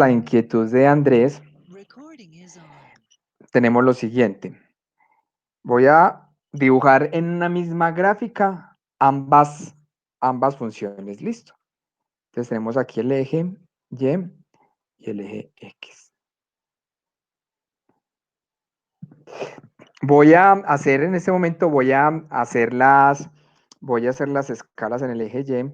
la inquietud de Andrés, tenemos lo siguiente. Voy a dibujar en una misma gráfica ambas funciones. Listo. Entonces tenemos aquí el eje Y y el eje X. Voy a hacer en este momento, voy a hacer las escalas en el eje Y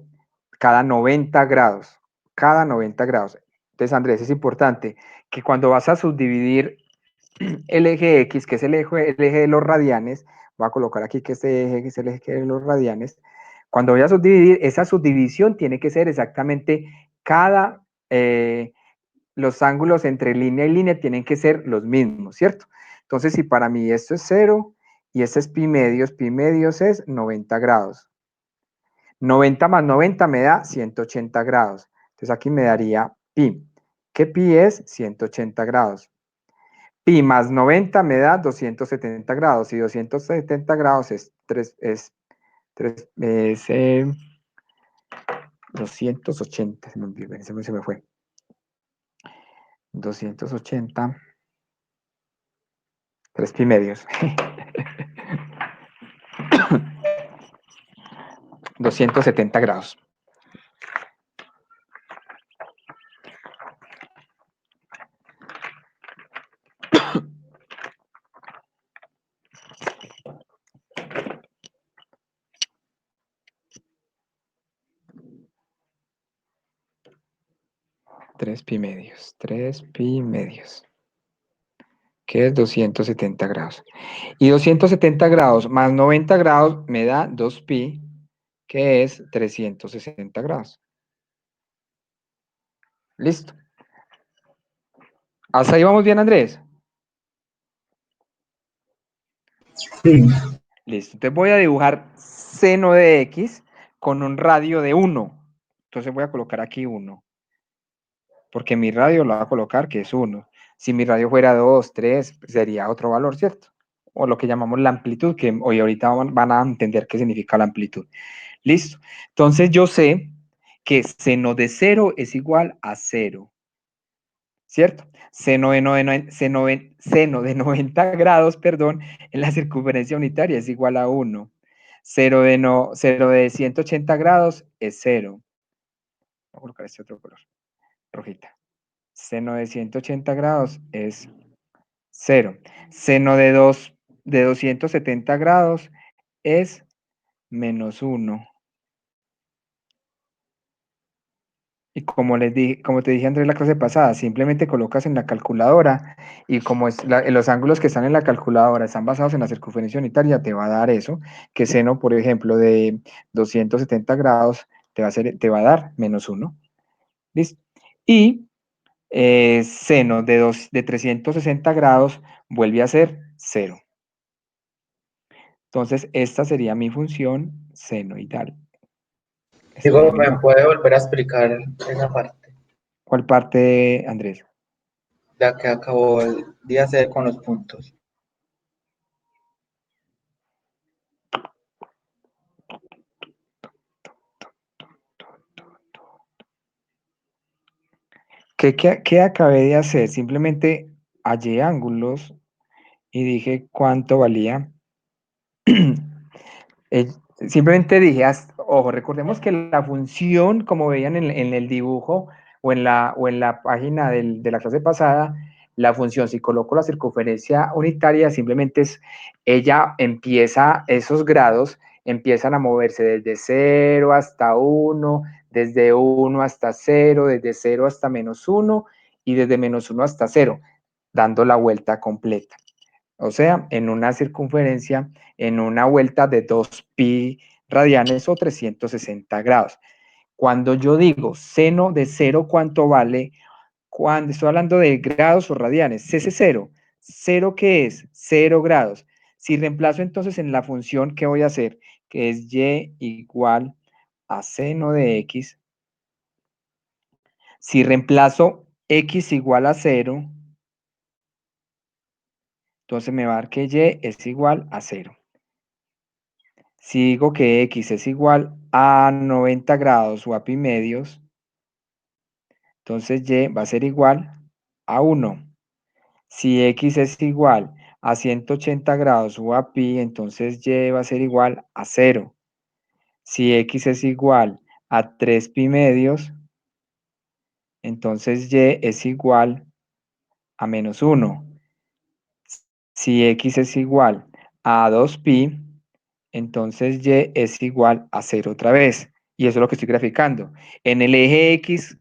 cada 90 grados. Cada 90 grados. Entonces, Andrés, es importante que cuando vas a subdividir el eje X, que es el eje de los radianes, voy a colocar aquí que este eje es el eje de los radianes, cuando voy a subdividir, esa subdivisión tiene que ser exactamente cada, los ángulos entre línea y línea tienen que ser los mismos, ¿cierto? Entonces, si para mí esto es 0 y este es pi medios es 90 grados. 90 más 90 me da 180 grados. Entonces aquí me daría pi. ¿Qué pi es? 180 grados. Pi más 90 me da 270 grados. Y 270 grados es 280. Se me fue. 280. 3 pi medios. 270 grados. Tres pi medios. 3 pi medios. Que es 270 grados. Y 270 grados más 90 grados me da 2 pi, que es 360 grados. Listo. ¿Hasta ahí vamos bien, Andrés? Sí. Listo. Entonces voy a dibujar seno de X con un radio de 1. Entonces voy a colocar aquí 1. Porque mi radio lo va a colocar que es 1. Si mi radio fuera 2, 3, sería otro valor, ¿cierto? O lo que llamamos la amplitud, que hoy ahorita van a entender qué significa la amplitud. Listo. Entonces yo sé que seno de 0 es igual a 0. ¿Cierto? Seno de 90 grados, perdón, en la circunferencia unitaria es igual a 1. Cero de 180 grados es 0. Voy a colocar este otro color, rojita. Seno de 180 grados es 0. Seno de 270 grados es menos 1. Y como te dije Andrés en la clase pasada, simplemente colocas en la calculadora y como los ángulos que están en la calculadora están basados en la circunferencia unitaria, te va a dar eso, que seno, por ejemplo, de 270 grados te va a dar menos 1. ¿Listo? Y seno de 360 grados vuelve a ser 0. Entonces, esta sería mi función senoidal. Esta Digo, sería ¿me puede volver a explicar esa parte? ¿Cuál parte, Andrés? La que acabó de hacer con los puntos. ¿Qué acabé de hacer? Simplemente hallé ángulos y dije cuánto valía. Eh, Simplemente dije, ojo, recordemos que la función, como veían en el dibujo o en la página de la clase pasada, la función, si coloco la circunferencia unitaria, simplemente ella empieza, esos grados empiezan a moverse desde 0 hasta 1, desde 1 hasta 0, desde 0 hasta menos 1 y desde menos 1 hasta 0, dando la vuelta completa. O sea, en una circunferencia, en una vuelta de 2 pi radianes o 360 grados. Cuando yo digo seno de 0, ¿cuánto vale? Cuando estoy hablando de grados o radianes, ese 0. ¿Cero qué es? 0 grados. Si reemplazo entonces en la función, ¿qué voy a hacer? Que es y igual a seno de x. Si reemplazo x igual a 0, entonces me va a dar que y es igual a 0. Si digo que x es igual a 90 grados o a pi medios, entonces y va a ser igual a 1. Si x es igual a 180 grados o a pi, entonces y va a ser igual a 0. Si x es igual a 3 pi medios, entonces y es igual a menos 1. Si x es igual a 2pi, entonces y es igual a 0 otra vez. Y eso es lo que estoy graficando. En el eje X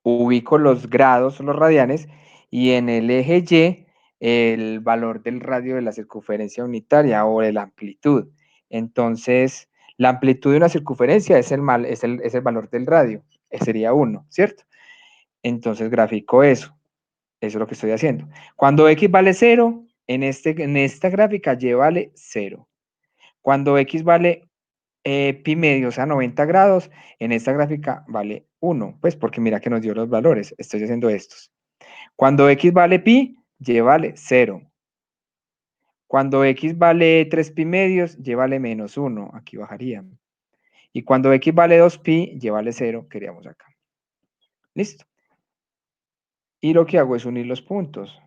ubico los grados, los radianes, y en el eje Y el valor del radio de la circunferencia unitaria o de la amplitud. Entonces, la amplitud de una circunferencia es el valor del radio, sería 1, ¿cierto? Entonces grafico eso. Eso es lo que estoy haciendo. Cuando x vale 0, en esta gráfica y vale 0. Cuando x vale pi medio, o sea, 90 grados, en esta gráfica vale 1. Pues porque mira que nos dio los valores. Estoy haciendo estos. Cuando x vale pi, y vale 0. Cuando x vale 3 pi medios, y vale menos 1. Aquí bajaría. Y cuando x vale 2 pi, y vale 0, queríamos acá. Listo. Y lo que hago es unir los puntos.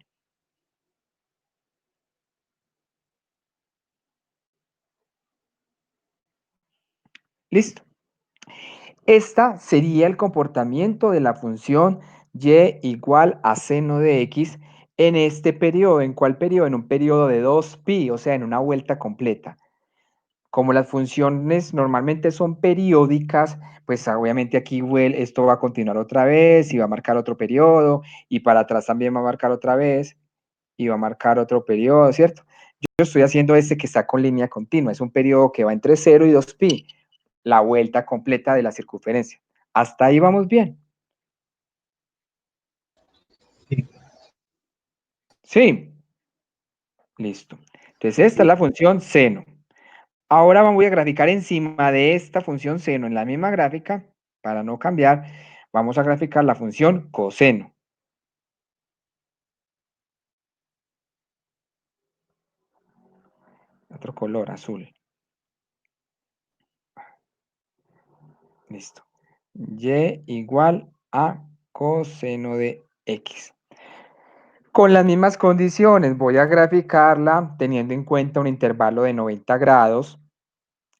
Listo. Esta sería el comportamiento de la función y igual a seno de x en este periodo. ¿En cuál periodo? En un periodo de 2pi, o sea, en una vuelta completa. Como las funciones normalmente son periódicas, pues obviamente aquí esto va a continuar otra vez y va a marcar otro periodo, y para atrás también va a marcar otra vez y va a marcar otro periodo, ¿cierto? Yo estoy haciendo este que está con línea continua, es un periodo que va entre 0 y 2pi, la vuelta completa de la circunferencia. Hasta ahí vamos bien. Sí, Sí, listo. Entonces esta es sí. la función seno. Ahora voy a graficar encima de esta función seno en la misma gráfica, para no cambiar, vamos a graficar la función coseno. Otro color, azul. Listo. Y igual a coseno de x. Con las mismas condiciones, voy a graficarla teniendo en cuenta un intervalo de 90 grados,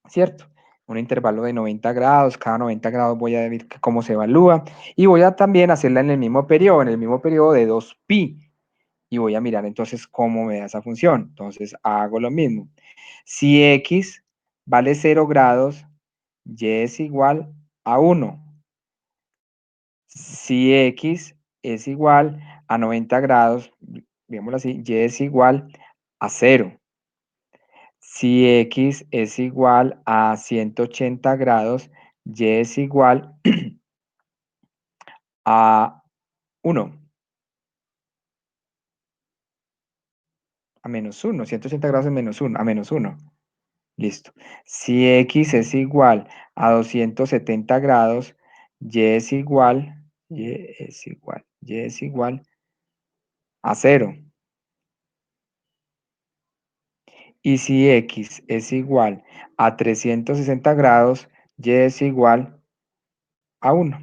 ¿cierto? Un intervalo de 90 grados, cada 90 grados voy a ver cómo se evalúa, y voy a también hacerla en el mismo periodo de 2pi, y voy a mirar entonces cómo me da esa función. Entonces hago lo mismo. Si x vale 0 grados, y es igual a 1. Si x es igual a 90 grados, digámoslo así, y es igual a 0. Si x es igual a 180 grados, y es igual a 1, a menos 1. 180 grados es menos 1, a menos 1. Listo. Si x es igual a 270 grados, y es igual a 0. Y si x es igual a 360 grados, y es igual a 1.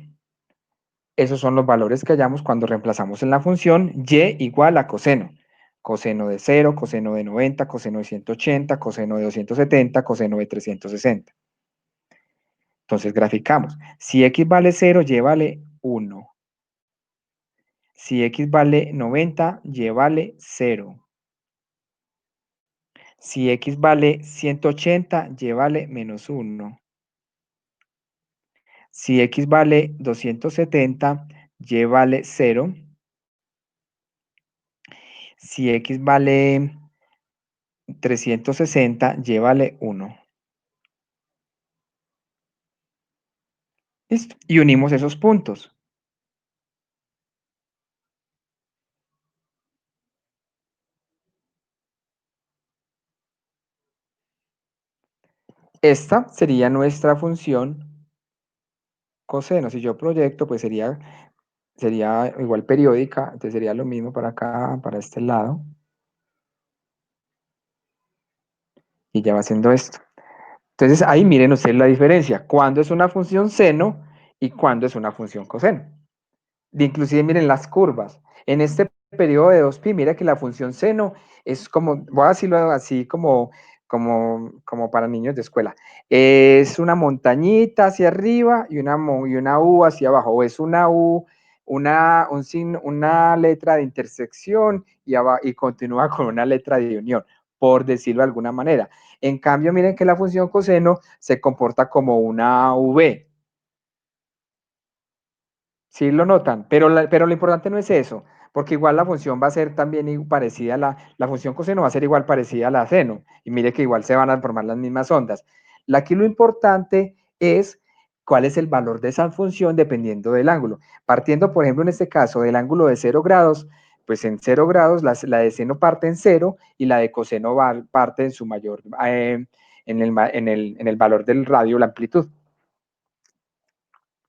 Esos son los valores que hallamos cuando reemplazamos en la función y igual a coseno. Coseno de 0, coseno de 90, coseno de 180, coseno de 270, coseno de 360. Entonces graficamos. Si x vale 0, y vale 1. Si x vale 90, y vale 0. Si x vale 180, y vale menos 1. Si x vale 270, y vale 0. Si x vale 360, y vale 1. Listo. Y unimos esos puntos. Esta sería nuestra función coseno. Si yo proyecto, pues sería igual periódica, entonces sería lo mismo para acá, para este lado, y ya va haciendo esto. Entonces ahí miren ustedes la diferencia, cuándo es una función seno y cuándo es una función coseno. inclusive miren las curvas. En este periodo de 2pi, mira que la función seno es como, voy a decirlo así como para niños de escuela, es una montañita hacia arriba y una U hacia abajo, o es una U, una letra de intersección y continúa con una letra de unión, por decirlo de alguna manera. En cambio, miren que la función coseno se comporta como una V. Sí lo notan, pero lo importante no es eso, porque igual la función va a ser también parecida a la función coseno va a ser igual parecida a la seno, y mire que igual se van a formar las mismas ondas. Aquí lo importante es cuál es el valor de esa función dependiendo del ángulo. Partiendo, por ejemplo, en este caso del ángulo de 0 grados, pues en 0 grados la de seno parte en 0 y la de coseno parte en su mayor, en el valor del radio, la amplitud.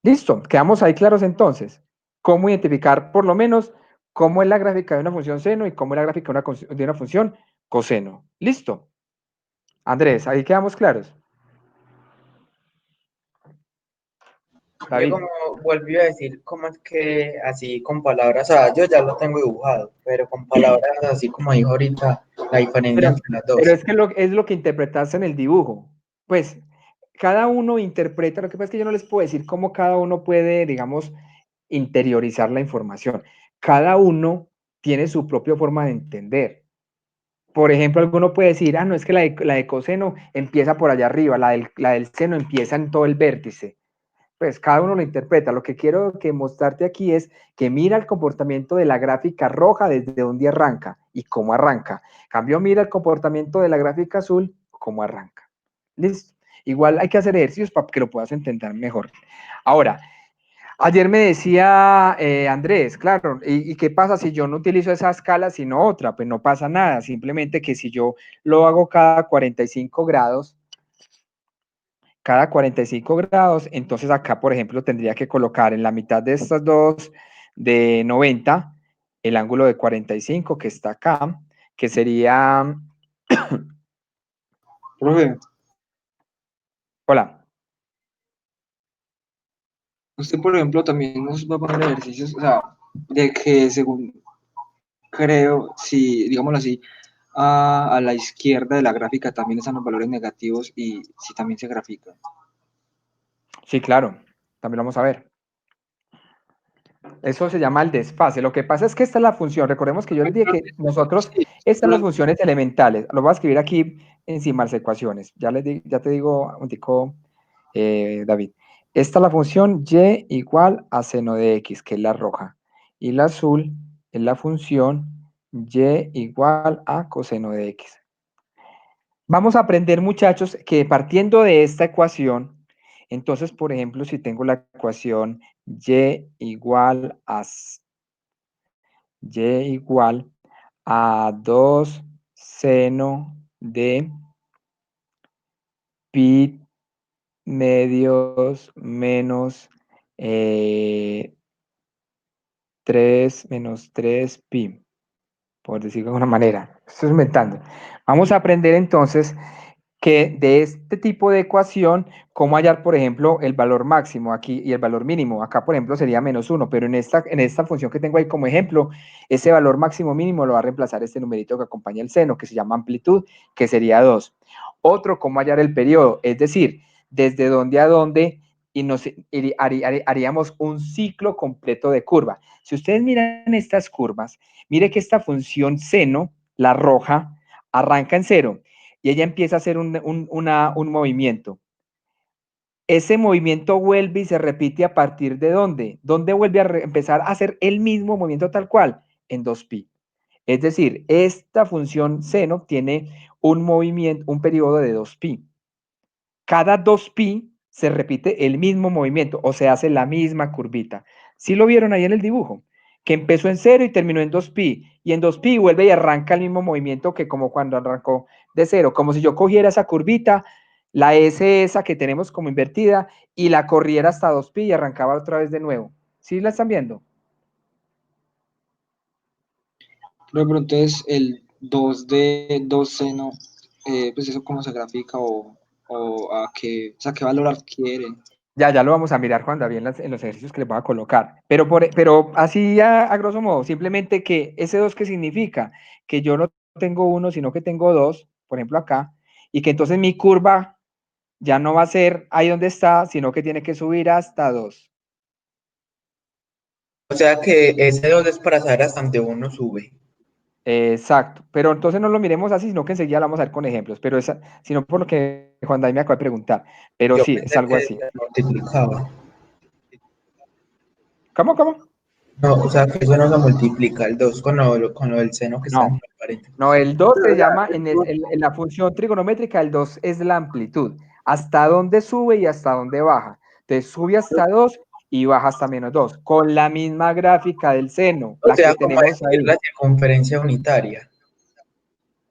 Listo, quedamos ahí claros entonces. Cómo identificar por lo menos cómo es la gráfica de una función seno y cómo es la gráfica de una función coseno. Listo. Andrés, ahí quedamos claros. Diego David. volvió a decir cómo es que así con palabras, o sea, yo ya lo tengo dibujado, pero con palabras así como dijo ahorita, la diferencia Pero, entre las pero dos. es lo que interpretaste en el dibujo. Pues cada uno interpreta, lo que pasa es que yo no les puedo decir cómo cada uno puede, digamos, interiorizar la información. Cada uno tiene su propia forma de entender. Por ejemplo, alguno puede decir, no, es que la de coseno empieza por allá arriba, la del seno empieza en todo el vértice. Pues cada uno lo interpreta. Lo que quiero que mostrarte aquí es que mira el comportamiento de la gráfica roja desde dónde arranca y cómo arranca. Cambio, mira el comportamiento de la gráfica azul, cómo arranca. Listo. Igual hay que hacer ejercicios para que lo puedas entender mejor. Ahora, ayer me decía Andrés, claro, ¿y qué pasa si yo no utilizo esa escala sino otra? Pues no pasa nada, simplemente que si yo lo hago cada 45 grados, entonces acá, por ejemplo, tendría que colocar en la mitad de estas dos de 90 el ángulo de 45 que está acá, que sería, Profe, hola, usted, por ejemplo, también nos va a poner ejercicios, o sea, de que según creo, si, digámoslo así, a la izquierda de la gráfica también están los valores negativos y si también se grafica. sí, claro, también lo vamos a ver. Eso se llama el desfase. Lo que pasa es que esta es la función. Recordemos que yo les dije que nosotros, Sí, estas son las funciones elementales. Lo voy a escribir aquí encima las ecuaciones. Ya te digo, un tico, David. Esta es la función y igual a seno de x, que es la roja. Y la azul es la función y igual a coseno de x. Vamos a aprender, muchachos, que partiendo de esta ecuación, entonces, por ejemplo, si tengo la ecuación y igual a 2 seno de pi medios menos 3 menos 3 pi, por decirlo de alguna manera. Estoy inventando. Vamos a aprender entonces que de este tipo de ecuación, cómo hallar, por ejemplo, el valor máximo aquí y el valor mínimo. Acá, por ejemplo, sería -1, pero en esta función que tengo ahí como ejemplo, ese valor máximo mínimo lo va a reemplazar este numerito que acompaña el seno, que se llama amplitud, que sería 2. Otro, cómo hallar el periodo, es decir, desde dónde a dónde y haríamos un ciclo completo de curva. Si ustedes miran estas curvas, mire que esta función seno, la roja, arranca en 0 y ella empieza a hacer un movimiento. Ese movimiento vuelve y se repite a partir de ¿dónde? ¿Dónde vuelve a empezar a hacer el mismo movimiento tal cual? En 2pi. Es decir, esta función seno tiene un movimiento, un periodo de 2pi. Cada 2pi se repite el mismo movimiento o se hace la misma curvita. ¿Sí lo vieron ahí en el dibujo? Que empezó en 0 y terminó en 2pi. Y en 2pi vuelve y arranca el mismo movimiento que como cuando arrancó de 0. Como si yo cogiera esa curvita, la S esa que tenemos como invertida, y la corriera hasta 2pi y arrancaba otra vez de nuevo. ¿Sí la están viendo? Pero entonces el 2 de 2 seno, pues eso cómo se grafica o a qué, o sea, qué valor adquiere. Ya lo vamos a mirar, Juan David, en los ejercicios que les voy a colocar. Pero así a grosso modo, simplemente que ese 2 ¿qué significa? Que yo no tengo uno, sino que tengo dos, por ejemplo acá, y que entonces mi curva ya no va a ser ahí donde está, sino que tiene que subir hasta 2. O sea que ese 2 es para saber hasta dónde uno sube. Exacto, pero entonces no lo miremos así, sino que enseguida lo vamos a ver con ejemplos, pero sino por lo que Juan David me acaba de preguntar, pero Yo sí, es pensé algo que así. se multiplicaba. ¿Cómo? No, o sea que eso no se multiplica el 2 con lo del seno que está en No, el paréntesis. no, el 2 se llama, en la función trigonométrica, el 2 es la amplitud, hasta dónde sube y hasta dónde baja. Entonces sube hasta 2 y baja hasta -2, con la misma gráfica del seno, O la que sea, como tenemos decir ahí. la circunferencia unitaria.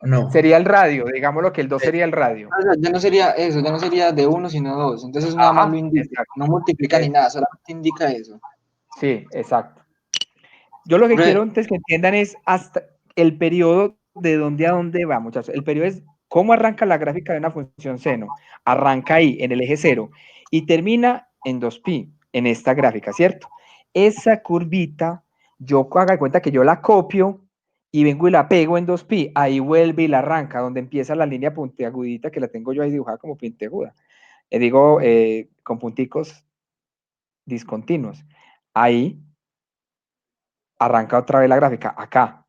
¿O no? Sería el radio, digámoslo que el 2 sería el radio. O sea, ya no sería eso, ya no sería de uno, sino dos. Entonces nada más lo Ajá, indica, exacto. no multiplica ni nada, solamente indica eso. Sí, exacto. Yo lo que quiero antes que entiendan es hasta el periodo de dónde a dónde va, muchachos. El periodo es cómo arranca la gráfica de una función seno. Arranca ahí, en el eje 0, y termina en 2pi, en esta gráfica, ¿cierto? Esa curvita, yo haga de cuenta que yo la copio y vengo y la pego en 2pi. Ahí vuelve y la arranca, donde empieza la línea puntiagudita, que la tengo yo ahí dibujada como puntiaguda. Con punticos discontinuos. Ahí arranca otra vez la gráfica, acá.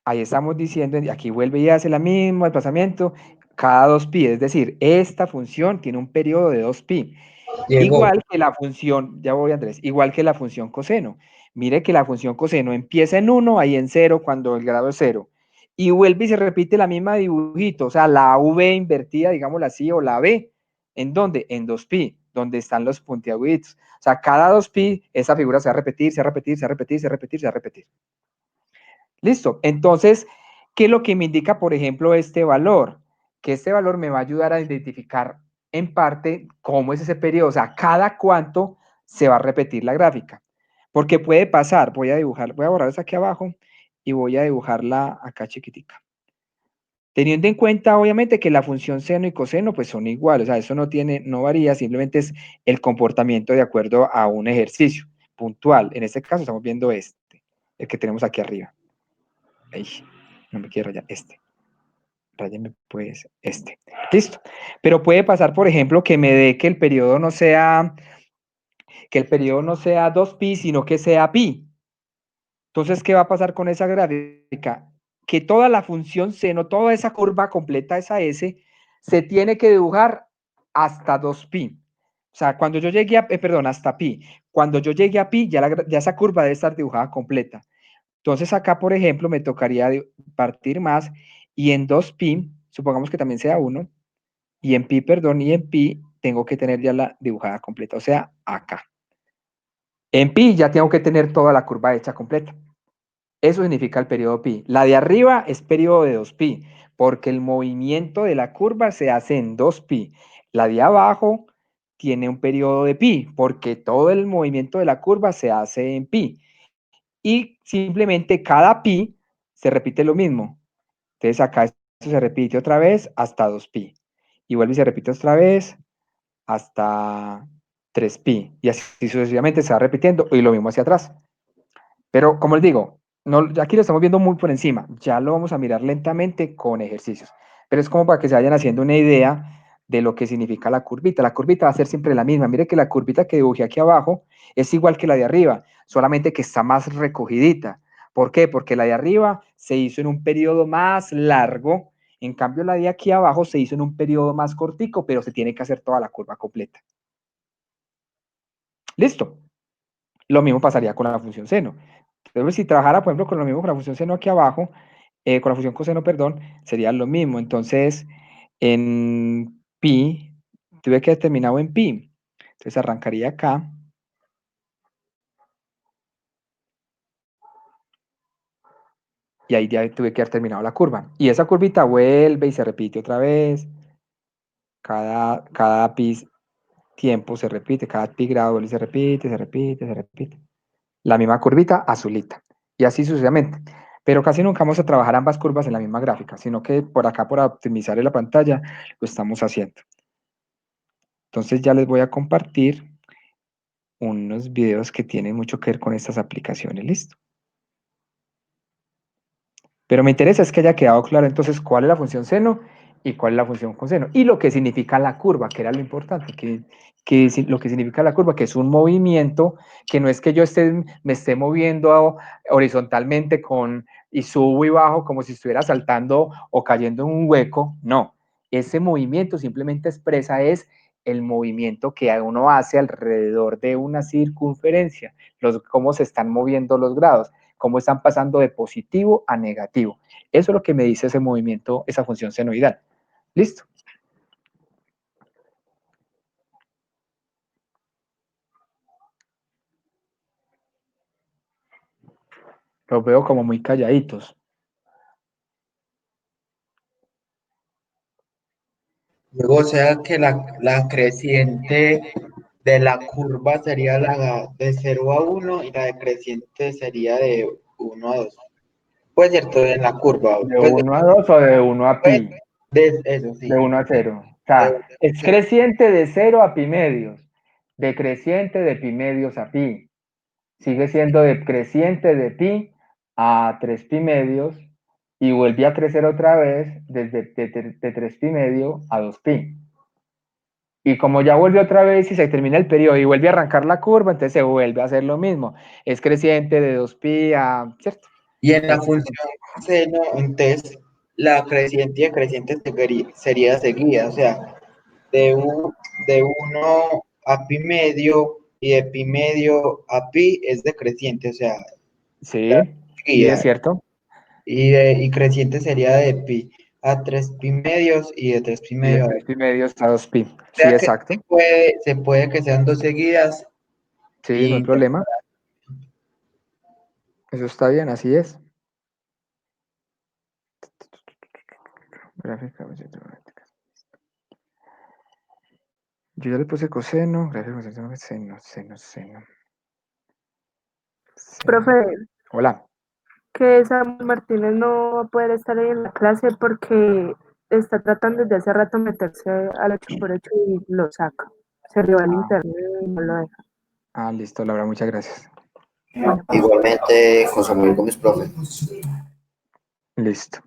Ahí estamos diciendo, y aquí vuelve y hace el mismo desplazamiento cada 2pi, es decir, esta función tiene un periodo de 2pi. Llegó. Igual que la función, ya voy Andrés, igual que la función coseno. Mire que la función coseno empieza en 1, ahí en 0 cuando el grado es 0. Y vuelve y se repite la misma dibujito, o sea, la V invertida, digámoslo así, o la B. ¿En dónde? En 2pi, donde están los puntiaguditos. O sea, cada 2pi, esa figura se va a repetir, se va a repetir, se va a repetir, se va a repetir, se va a repetir. Listo. Entonces, ¿qué es lo que me indica, por ejemplo, este valor? Que este valor me va a ayudar a identificar en parte cómo es ese periodo, o sea, cada cuánto se va a repetir la gráfica. Porque puede pasar, voy a dibujar, voy a borrar esa aquí abajo y voy a dibujarla acá chiquitica. Teniendo en cuenta, obviamente, que la función seno y coseno pues son iguales, o sea, eso no varía, simplemente es el comportamiento de acuerdo a un ejercicio puntual. En este caso estamos viendo este, el que tenemos aquí arriba. Ay, no me quiero rayar este. Ráyame pues este. Listo. Pero puede pasar, por ejemplo, que me dé que el periodo no sea 2pi, sino que sea pi. Entonces, ¿qué va a pasar con esa gráfica? Que toda la función seno, toda esa curva completa, esa S, se tiene que dibujar hasta 2pi. O sea, cuando yo llegue a, perdón, hasta pi. Cuando yo llegue a pi, ya esa curva debe estar dibujada completa. Entonces acá, por ejemplo, me tocaría partir más y en 2pi, supongamos que también sea 1, y en pi, perdón, y en pi tengo que tener ya la dibujada completa, o sea, acá. En pi ya tengo que tener toda la curva hecha completa. Eso significa el periodo pi. La de arriba es periodo de 2pi, porque el movimiento de la curva se hace en 2pi. La de abajo tiene un periodo de pi, porque todo el movimiento de la curva se hace en pi. Y simplemente cada pi se repite lo mismo. Entonces acá esto se repite otra vez hasta 2pi. Y vuelve y se repite otra vez hasta 3pi. Y así sucesivamente se va repitiendo y lo mismo hacia atrás. Pero como les digo, no, aquí lo estamos viendo muy por encima. Ya lo vamos a mirar lentamente con ejercicios. Pero es como para que se vayan haciendo una idea de lo que significa la curvita. La curvita va a ser siempre la misma. Mire que la curvita que dibujé aquí abajo es igual que la de arriba, solamente que está más recogidita. ¿Por qué? Porque la de arriba se hizo en un periodo más largo, en cambio la de aquí abajo se hizo en un periodo más cortico, pero se tiene que hacer toda la curva completa. ¿Listo? Lo mismo pasaría con la función seno. Entonces, si trabajara, por ejemplo, con lo mismo con la función seno aquí abajo, con la función coseno, perdón, sería lo mismo. Entonces, en pi, tuve que haber terminado en pi. Entonces, arrancaría acá. Y ahí ya tuve que haber terminado la curva. Y esa curvita vuelve y se repite otra vez. Cada pi tiempo se repite, cada pi grado vuelve y se repite, se repite, se repite. La misma curvita azulita. Y así sucesivamente. Pero casi nunca vamos a trabajar ambas curvas en la misma gráfica, sino que por acá, por optimizar en la pantalla, lo estamos haciendo. Entonces ya les voy a compartir unos videos que tienen mucho que ver con estas aplicaciones, listo. Pero me interesa es que haya quedado claro entonces cuál es la función seno y cuál es la función coseno. Y lo que significa la curva, que era lo importante, lo que significa la curva, que es un movimiento, que no es que yo me esté moviendo horizontalmente y subo y bajo como si estuviera saltando o cayendo en un hueco, no. Ese movimiento simplemente expresa es el movimiento que uno hace alrededor de una circunferencia, cómo se están moviendo los grados, cómo están pasando de positivo a negativo. Eso es lo que me dice ese movimiento, esa función senoidal. ¿Listo? Los veo como muy calladitos. Luego, o sea que la creciente de la curva sería la de 0 a 1 y la decreciente sería de 1 a 2. Pues cierto, en la curva, ¿De pues 1 a 2 o de 1 a pues, pi? de eso De sí, 1 a 0. O de sea, 1 a es 0. creciente de 0 a pi medios, decreciente de pi medios a pi. Sigue siendo decreciente de pi a 3 pi medios y vuelve a crecer otra vez desde de 3 pi medio a 2 pi. Y como ya vuelve otra vez y se termina el periodo y vuelve a arrancar la curva, entonces se vuelve a hacer lo mismo. Es creciente de 2 pi a, ¿cierto? Y en la Básicamente. función seno, entonces la creciente y decreciente sería seguida, o sea, de 1 a pi medio y de pi medio a pi es decreciente, o sea, Sí, sí, es seguida. cierto. Y creciente sería de pi a 3 pi medios y de 3 pi Y de medio a 2. 3 pi medios a 2 pi. O Sí, sea que exacto. se puede que sean dos seguidas Sí, no hay y problema. Eso está bien, así es. Gráfica, yo ya le puse coseno, gráfico, seno, seno, seno. Profe, Hola. que Samuel Martínez no va a poder estar ahí en la clase porque está tratando desde hace rato meterse al 8x8 y lo saca. Se rió el Ah, internet y no lo deja. listo, Laura, muchas gracias. Bueno, Igualmente con Samuel Gómez, profe. Listo.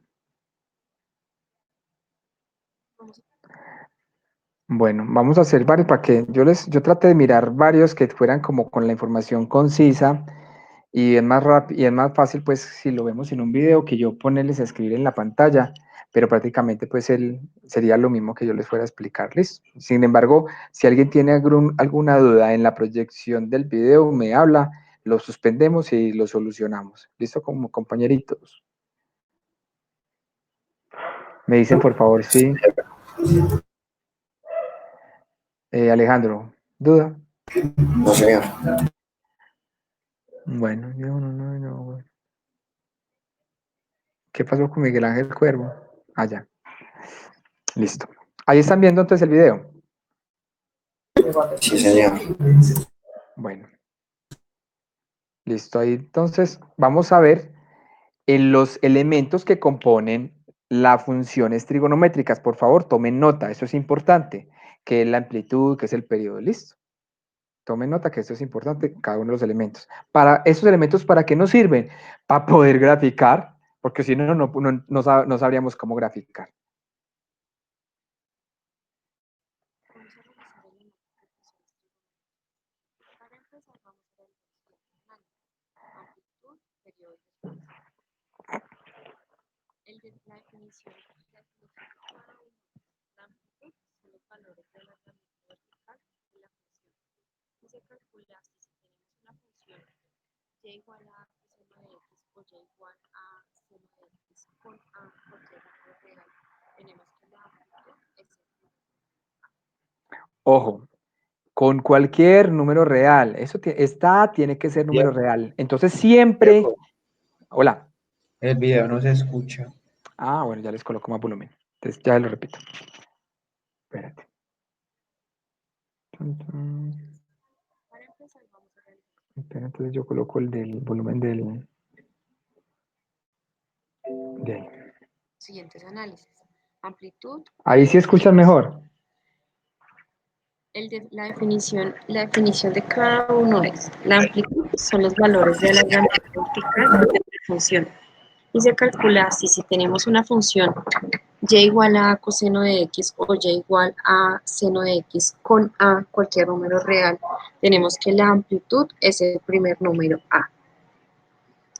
Bueno, vamos a hacer varios para que yo traté de mirar varios que fueran como con la información concisa y es más rápido y es más fácil pues si lo vemos en un video que yo ponerles a escribir en la pantalla, pero prácticamente pues sería lo mismo que yo les fuera a explicarles. Sin embargo, si alguien tiene alguna duda en la proyección del video, me habla, lo suspendemos y lo solucionamos. ¿Listo, como compañeritos? Me dicen por favor, sí. Alejandro, ¿duda? No, señor. Bueno, yo no. ¿Qué pasó con Miguel Ángel Cuervo? Ya. Listo. Ahí están viendo entonces el video. Sí, señor. Bueno, listo. Ahí entonces vamos a ver en los elementos que componen las funciones trigonométricas. Por favor, tomen nota, eso es importante, que es la amplitud, que es el periodo. Listo. Tomen nota que esto es importante, cada uno de los elementos. Para esos elementos, ¿para qué nos sirven? Para poder graficar, porque si no, no sabríamos cómo graficar. Ojo, con cualquier número real, esta tiene que ser número real. Entonces siempre, hola. El video no se escucha. Bueno, ya les coloco más volumen. Entonces ya lo repito. Espérate. Espera, entonces yo coloco el del volumen de ahí. Siguientes análisis. Amplitud. Ahí sí escuchan mejor. La definición de cada uno es, la amplitud son los valores de alargamiento vertical de la función. Y se calcula así, si tenemos una función y igual a coseno de x o y igual a seno de x con a, cualquier número real, tenemos que la amplitud es el primer número a.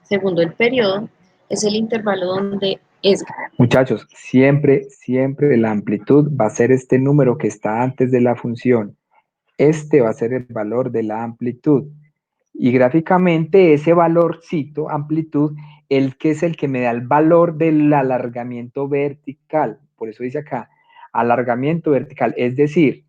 Segundo, el periodo es el intervalo donde es. Muchachos, siempre la amplitud va a ser este número que está antes de la función. Este va a ser el valor de la amplitud. Y gráficamente ese valorcito, amplitud, el que es el que me da el valor del alargamiento vertical. Por eso dice acá, alargamiento vertical. Es decir,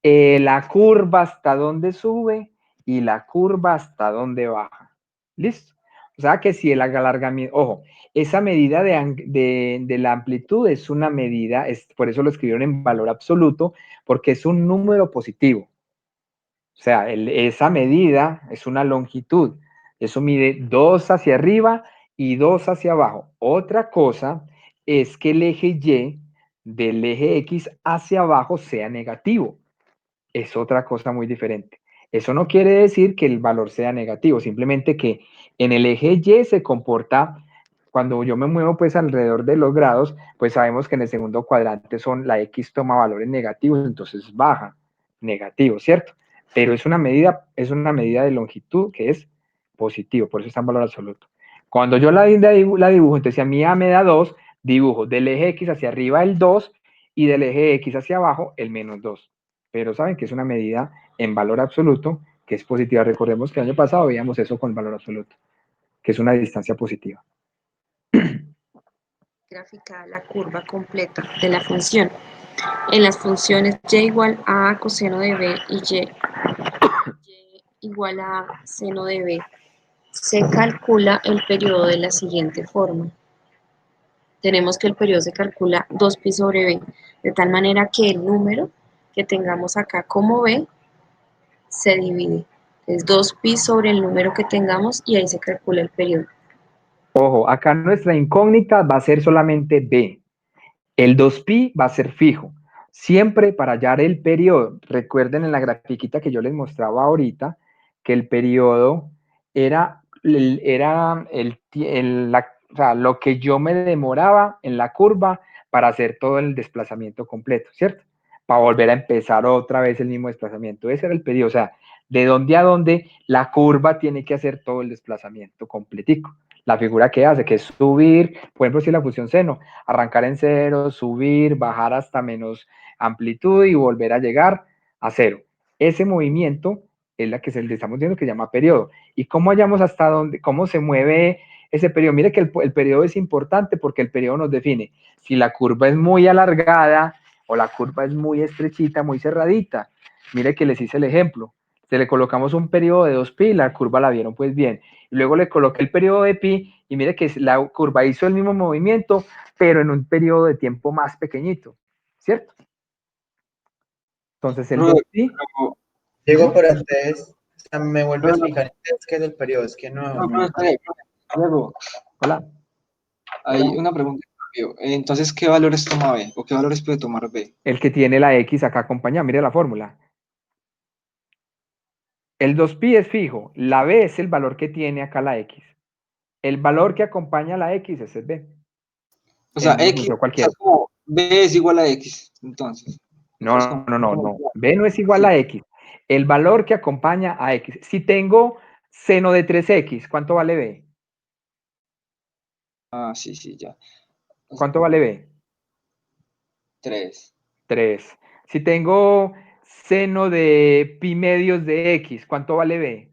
la curva hasta donde sube y la curva hasta donde baja. ¿Listo? O sea que si el alargamiento, ojo, esa medida de la amplitud es una medida, por eso lo escribieron en valor absoluto, porque es un número positivo. O sea, esa medida es una longitud. Eso mide 2 hacia arriba y 2 hacia abajo. Otra cosa es que el eje Y del eje X hacia abajo sea negativo. Es otra cosa muy diferente. Eso no quiere decir que el valor sea negativo, simplemente que en el eje Y se comporta, cuando yo me muevo pues alrededor de los grados, pues sabemos que en el segundo cuadrante la X toma valores negativos, entonces baja, negativo, ¿cierto? Pero es una medida de longitud que es positivo, por eso está en valor absoluto. Cuando yo la dibujo, entonces si a mí A me da 2, dibujo del eje X hacia arriba el 2 y del eje X hacia abajo el menos 2. Pero saben que es una medida en valor absoluto que es positiva. Recordemos que el año pasado veíamos eso con valor absoluto, que es una distancia positiva. Graficar la curva completa de la función. En las funciones y igual a coseno de b y y igual a seno de b, se calcula el periodo de la siguiente forma. Tenemos que el periodo se calcula 2pi sobre b, de tal manera que el número que tengamos acá como b se divide. Es 2pi sobre el número que tengamos y ahí se calcula el periodo. Ojo, acá nuestra incógnita va a ser solamente b. El 2pi va a ser fijo. Siempre para hallar el periodo, recuerden en la grafiquita que yo les mostraba ahorita, que el periodo era, o sea, lo que yo me demoraba en la curva para hacer todo el desplazamiento completo, ¿cierto? Para volver a empezar otra vez el mismo desplazamiento. Ese era el periodo, o sea, de dónde a dónde la curva tiene que hacer todo el desplazamiento completico. La figura que hace, que es subir, por ejemplo, si la función seno, arrancar en cero, subir, bajar hasta menos amplitud y volver a llegar a cero. Ese movimiento es la que le estamos diciendo que se llama periodo. ¿Y cómo hallamos hasta dónde, cómo se mueve ese periodo? Mire que el periodo es importante porque el periodo nos define si la curva es muy alargada o la curva es muy estrechita, muy cerradita. Mire que les hice el ejemplo. Se le colocamos un periodo de 2pi, la curva la vieron pues bien. Y luego le coloqué el periodo de pi y mire que la curva hizo el mismo movimiento, pero en un periodo de tiempo más pequeñito, ¿cierto? Entonces el 2pi... Diego, pero entonces, o sea, me vuelve a explicar entonces qué es el periodo, es que no. Luego, Hola. hay una pregunta. Entonces, ¿qué valores toma B? ¿O qué valores puede tomar B? El que tiene la X acá acompañada, mire la fórmula. El 2pi es fijo, la B es el valor que tiene acá la X. El valor que acompaña a la X es el B. O sea, En una X, función o sea, cualquiera. como B es igual a X, entonces. Entonces, No, no, no, no. B no es igual sí. a X. El valor que acompaña a X. Si tengo seno de 3X, ¿cuánto vale B? Ah, sí, sí, ya. ¿Cuánto vale B? 3 3. Si tengo seno de pi medios de X, ¿cuánto vale B?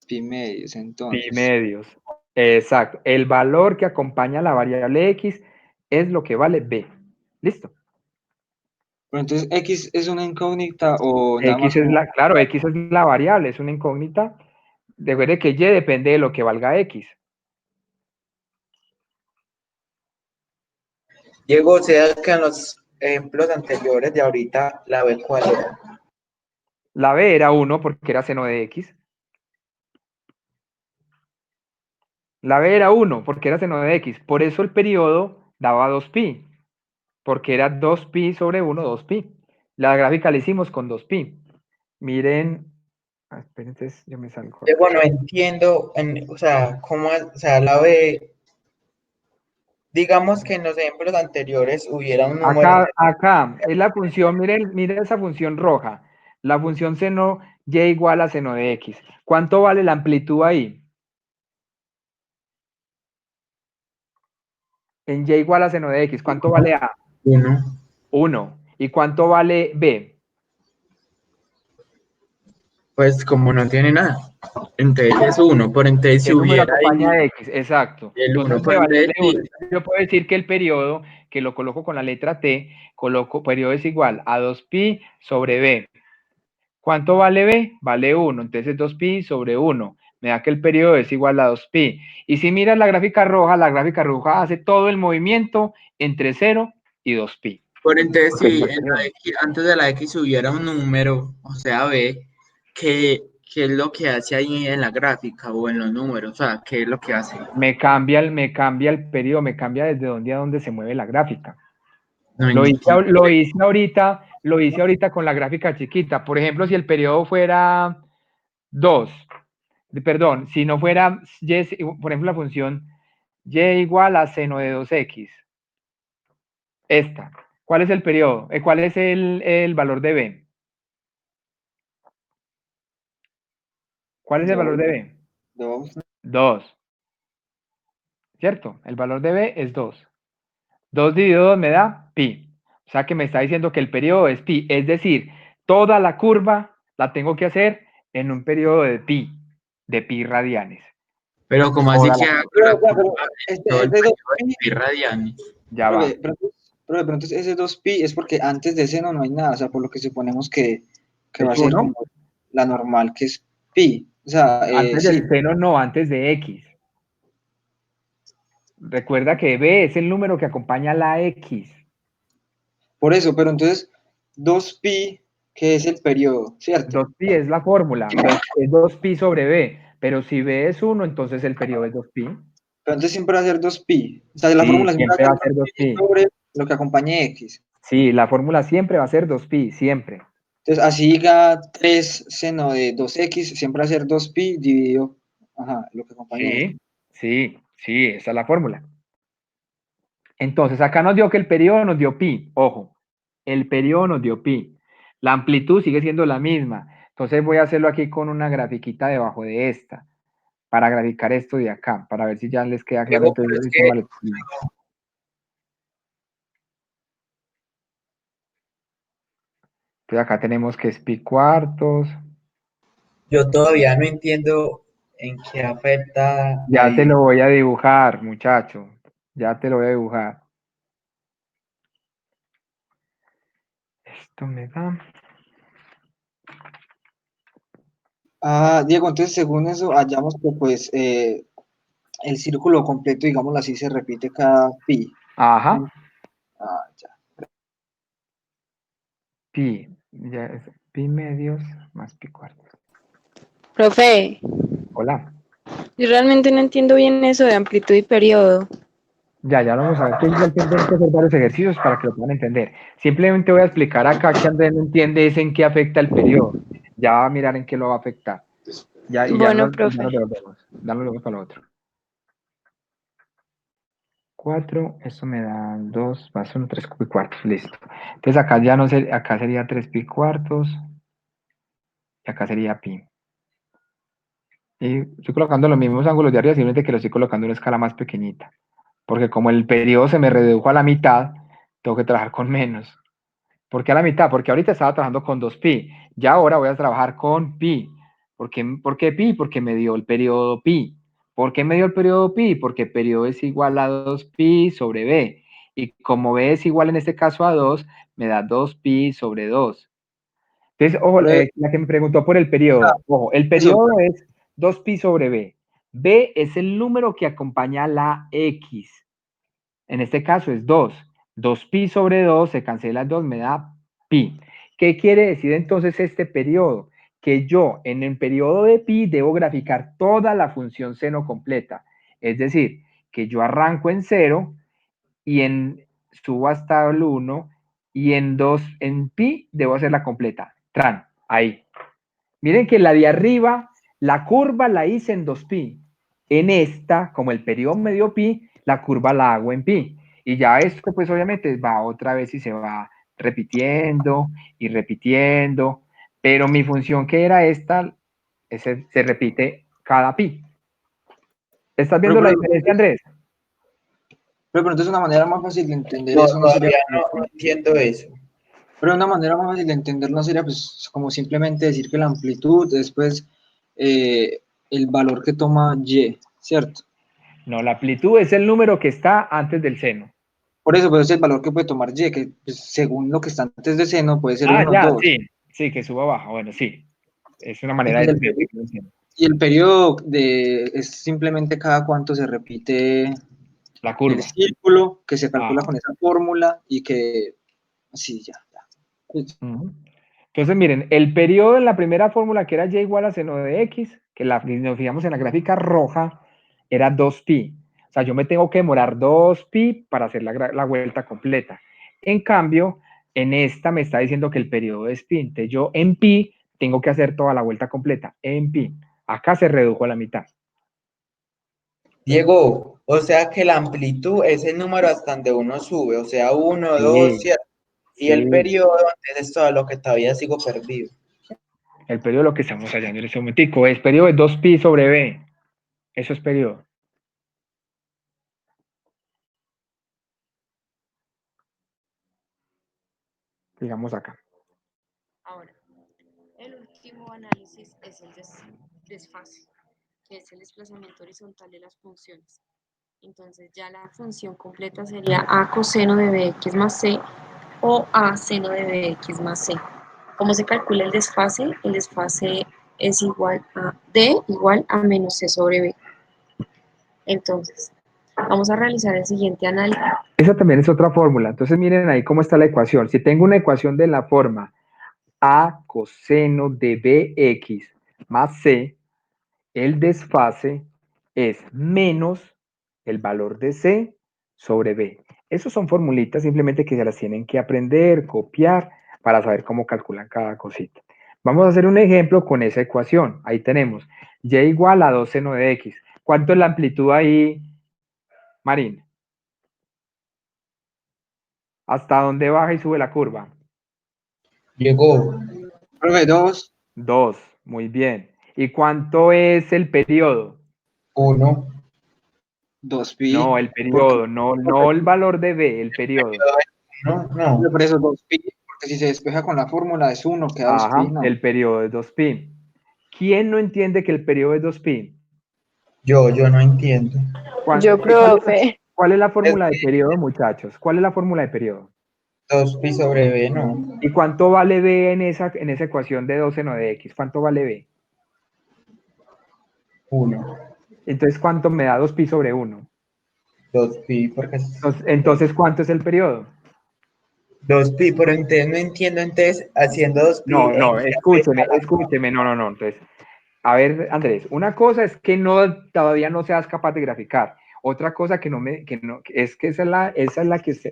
pi medios, Pi entonces. medios. Exacto. El valor que acompaña a la variable X es lo que vale B. ¿Listo? Pero entonces, ¿X es una incógnita o nada más X es como... claro, X es la variable, es una incógnita. Recuerde que Y depende de lo que valga X. Diego, o sea que en los ejemplos anteriores de ahorita, la B cuál era. La B era 1 porque era seno de X. La B era 1 porque era seno de X. Por eso el periodo daba 2pi. Porque era 2pi sobre 1, 2pi. La gráfica la hicimos con 2pi. Miren, espérense, yo me salgo. Diego, no entiendo, o sea, o sea, la B, digamos que en los ejemplos anteriores hubiera un número. Acá, es la función, miren esa función roja. La función seno y igual a seno de x. ¿Cuánto vale la amplitud ahí? En y igual a seno de x, ¿cuánto vale a? 1. 1. ¿Y cuánto vale b? Pues como no tiene nada, entonces es 1, por entonces si ¿Qué número hubiera acompaña ahí de x? Exacto. el 1, Entonces por debe valerle entonces 1. sí. Yo puedo decir que el periodo, que lo coloco con la letra t, periodo es igual a 2pi sobre b. ¿Cuánto vale b? Vale 1. Entonces es 2pi sobre 1. Me da que el periodo es igual a 2pi. Y si miras la gráfica roja hace todo el movimiento entre 0 y 2pi. Por entonces Porque es si el en la periodo. X, antes de la X hubiera un número, o sea, B, ¿qué es lo que hace ahí en la gráfica o en los números? O sea, ¿qué es lo que hace? Me cambia el periodo, me cambia desde dónde a dónde se mueve la gráfica. No Lo hice, entiendo. lo hice ahorita con la gráfica chiquita. Por ejemplo, si el periodo fuera 2, perdón, si no fuera, por ejemplo, la función y igual a seno de 2x. Esta. ¿Cuál es el periodo? ¿Cuál es el valor de b? ¿Cuál es el valor de b? 2. 2. ¿Cierto? El valor de b es 2. 2 dividido 2 me da pi. O sea que me está diciendo que el periodo es pi. Es decir, toda la curva la tengo que hacer en un periodo de pi radianes. Pero como así Toda que la hago curva. la Pero curva en todo es el de periodo 2pi, de pi radianes. Ya va. pero entonces ese 2pi es porque antes de seno no hay nada, o sea, por lo que suponemos que va a ¿Es ser 1? como la normal, que es pi. O sea, Antes sí, del seno no, antes de x. Recuerda que b es el número que acompaña la x. por eso, pero entonces 2pi, que es el periodo, ¿cierto? 2pi es la fórmula. Es 2pi sobre b. Pero si b es 1, entonces el periodo es 2pi. Pero entonces siempre va a ser 2pi. O sea, la Sí, fórmula siempre va a siempre ser va a ser 2pi 2pi. sobre lo que acompañe x. Sí, la fórmula siempre va a ser 2pi, siempre. Entonces, así diga 3 seno de 2x, siempre va a ser 2pi dividido, ajá, lo que acompañe x. Sí, esa es la fórmula. Entonces, acá nos dio que el periodo nos dio pi. Ojo, el periodo nos dio pi. La amplitud sigue siendo la misma. Entonces voy a hacerlo aquí con una grafiquita debajo de esta, para graficar esto de acá, para ver si ya les queda claro. Diego, Entonces pero yo es el que sistema lo explico. Entonces acá tenemos que es pi cuartos. yo todavía no entiendo en qué afecta la Ya te lo voy a dibujar, muchacho. Ya te lo voy a dibujar. Esto me da. Ah, Diego, entonces según eso, hallamos que pues el círculo completo, digámoslo así, se repite cada pi. Ajá, Ah, ya. pi. Ya es pi medios más pi cuartos. Profe, Hola. yo realmente no entiendo bien eso de amplitud y periodo. Ya lo vamos a ver. Tú igual tendrás que hacer varios ejercicios para que lo puedan entender. Simplemente voy a explicar acá que Andrés no entiende es en qué afecta el periodo. Ya va a mirar en qué lo va a afectar. Ya, y Bueno, ya nos profe. devolvemos. Ya nos devolvemos para lo otro. 4, eso me da 2 más 1, 3 pi cuartos. Listo. Entonces acá ya no sé, acá sería 3 pi cuartos. Y acá sería pi. Y estoy colocando los mismos ángulos de arriba, simplemente que lo estoy colocando en una escala más pequeñita. Porque como el periodo se me redujo a la mitad, tengo que trabajar con menos. ¿Por qué a la mitad? Porque ahorita estaba trabajando con 2pi. Ya ahora voy a trabajar con pi. ¿Por qué pi? Porque me dio el periodo pi. ¿Por qué me dio el periodo pi? Porque periodo es igual a 2pi sobre b. Y como b es igual en este caso a 2, me da 2pi sobre 2. Entonces, ojo, Profe, la que me preguntó por el periodo. Ojo, el eso, periodo es 2pi sobre b. B es el número que acompaña a la x. En este caso es 2. 2pi sobre 2, se cancela el 2, me da pi. ¿Qué quiere decir entonces este periodo? Que yo en el periodo de pi debo graficar toda la función seno completa. Es decir, que yo arranco en 0 y subo hasta el 1 y en pi debo hacer la completa. Tran, ahí. Miren que la de arriba, la curva la hice en 2pi. En esta, como el periodo me dio pi, la curva la hago en pi. Y ya esto, pues obviamente va otra vez y se va repitiendo y repitiendo. Pero mi función que era esta, se repite cada pi. ¿Estás viendo la diferencia, Andrés? Pero entonces una manera más fácil de entender No, eso no sería, todavía no entiendo eso. pero una manera más fácil de entender no sería pues como simplemente decir que la amplitud es pues el valor que toma Y, ¿cierto? No, la amplitud es el número que está antes del seno. Por eso pues es el valor que puede tomar Y, que pues, según lo que está antes de seno puede ser Ah, 1, ya, 2. sí, que suba o baja. Bueno, sí. Es una manera de Entonces, escribir que no entiendo. y el periodo es simplemente cada cuánto se repite La el curva. círculo, que se calcula Ajá. con esa fórmula y que, sí, ya. Pues, Ujú. Entonces, miren, el periodo en la primera fórmula, que era y igual a seno de x, que nos fijamos en la gráfica roja, era 2pi. O sea, yo me tengo que demorar 2pi para hacer la vuelta completa. En cambio, en esta me está diciendo que el periodo es pi. Entonces, yo en pi tengo que hacer toda la vuelta completa. En pi. Acá se redujo a la mitad. Diego, o sea que la amplitud es el número hasta donde uno sube, o sea, 1, 2, Sí, ¿cierto? Y el sí. periodo, entonces es todo lo que todavía sigo perdido. El periodo lo que estamos hallando en este momentico es periodo de 2pi sobre b. Eso es periodo. Digamos acá. Ahora, el último análisis es el desfase, que es el desplazamiento horizontal de las funciones. Entonces ya la función completa sería a coseno de bx más c o a seno de bx más c. ¿Cómo se calcula el desfase? El desfase es igual a d igual a menos c sobre b. Entonces, vamos a realizar el siguiente análisis. Esa también es otra fórmula. Entonces miren ahí cómo está la ecuación. Si tengo una ecuación de la forma a coseno de bx más c, el desfase es menos el valor de c sobre b. Esas son formulitas simplemente que se las tienen que aprender, copiar, para saber cómo calculan cada cosita. Vamos a hacer un ejemplo con esa ecuación. Ahí tenemos y igual a 2 seno de x. ¿Cuánto es la amplitud ahí, Marín? ¿Hasta dónde baja y sube la curva? Llegó profe, 2, 2, muy bien. ¿Y cuánto es el periodo? 1, 2pi, No, el porque, periodo, no el valor de B, el periodo. no. por eso 2pi, porque si se despeja con la fórmula es 1, queda 2pi, Ajá, no. el periodo es 2pi. ¿Quién no entiende que el periodo es 2pi? Yo no entiendo. Yo, profe. ¿Cuál es la Es fórmula de periodo, muchachos? ¿Cuál es la fórmula de periodo? 2pi sobre b, no. ¿Y cuánto vale B en esa ecuación de 2 seno de X? ¿Cuánto vale B? 1, Entonces, ¿cuánto me da 2pi sobre 1? 2pi, porque es Entonces, ¿cuánto es el periodo? 2pi, pero entonces no entiendo, entonces haciendo 2pi, No, ¿en no, qué afecta la escúcheme, no. Entonces, a ver, Andrés, una cosa es que todavía no seas capaz de graficar. Otra cosa es que eso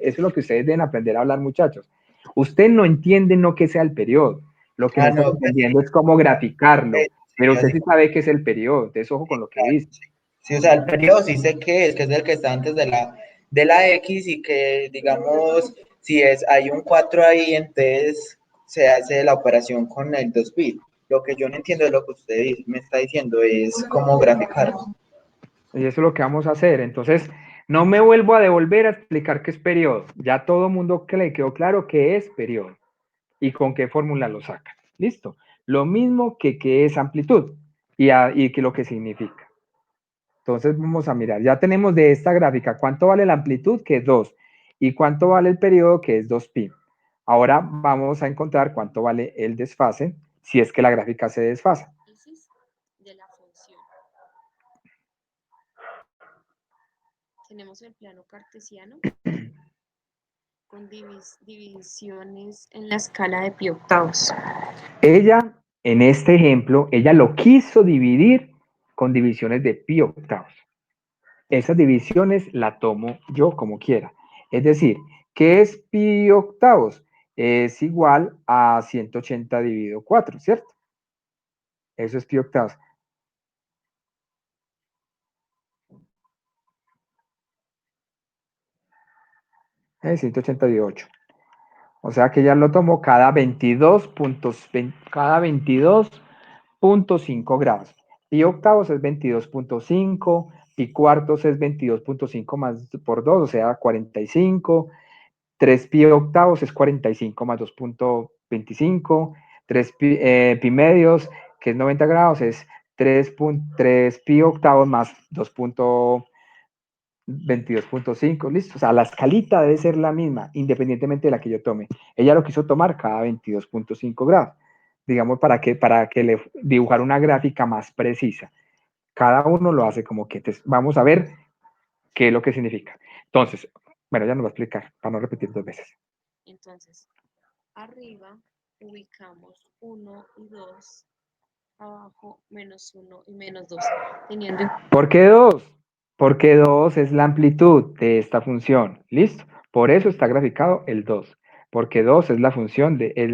es lo que ustedes deben aprender a hablar, muchachos. Usted no entiende no que sea el periodo. Lo que no Ah, está no, pues entendiendo es cómo graficarlo. sí, Pero usted así sí sabe qué es el periodo. Entonces, ojo con lo que dice. sí, o sea, el periodo sí sé que es el que está antes de la X y que, digamos, si es, hay un 4 ahí, entonces se hace la operación con el 2pi. Lo que yo no entiendo es lo que usted me está diciendo, es cómo graficarlo. Y eso es lo que vamos a hacer. Entonces, no me vuelvo a devolver a explicar qué es periodo. Ya todo el mundo que le quedó claro qué es periodo y con qué fórmula lo saca. Listo. Lo mismo que qué es amplitud y que lo que significa. Entonces vamos a mirar, ya tenemos de esta gráfica cuánto vale la amplitud, que es 2, y cuánto vale el periodo, que es 2pi. Ahora vamos a encontrar cuánto vale el desfase, si es que la gráfica se desfasa. De la función. Tenemos el plano cartesiano con divisiones en la escala de pi octavos. Ella, en este ejemplo, ella lo quiso dividir con divisiones de pi octavos. Esas divisiones la tomo yo como quiera. Es decir, ¿qué es pi octavos? es igual a 180 dividido 4, ¿cierto? Eso es pi octavos. Es 180 dividido 8. O sea que ya lo tomo cada 22.5 grados. Pi octavos es 22.5, pi cuartos es 22.5 más por 2, o sea, 45. 3 pi octavos es 45 más 2.25. 3 pi medios, que es 90 grados, es 3 pi octavos más 2.22.5, listo. O sea, la escalita debe ser la misma, independientemente de la que yo tome. Ella lo quiso tomar cada 22.5 grados, digamos, para que le dibujar una gráfica más precisa. Cada uno lo hace como que vamos a ver qué es lo que significa. Entonces, bueno, ya nos va a explicar, para no repetir dos veces. Entonces, arriba ubicamos 1 y 2, abajo menos 1 y menos 2, teniendo en ¿Por qué 2? Porque 2 es la amplitud de esta función. ¿Listo? Por eso está graficado el 2. Porque 2 es la función es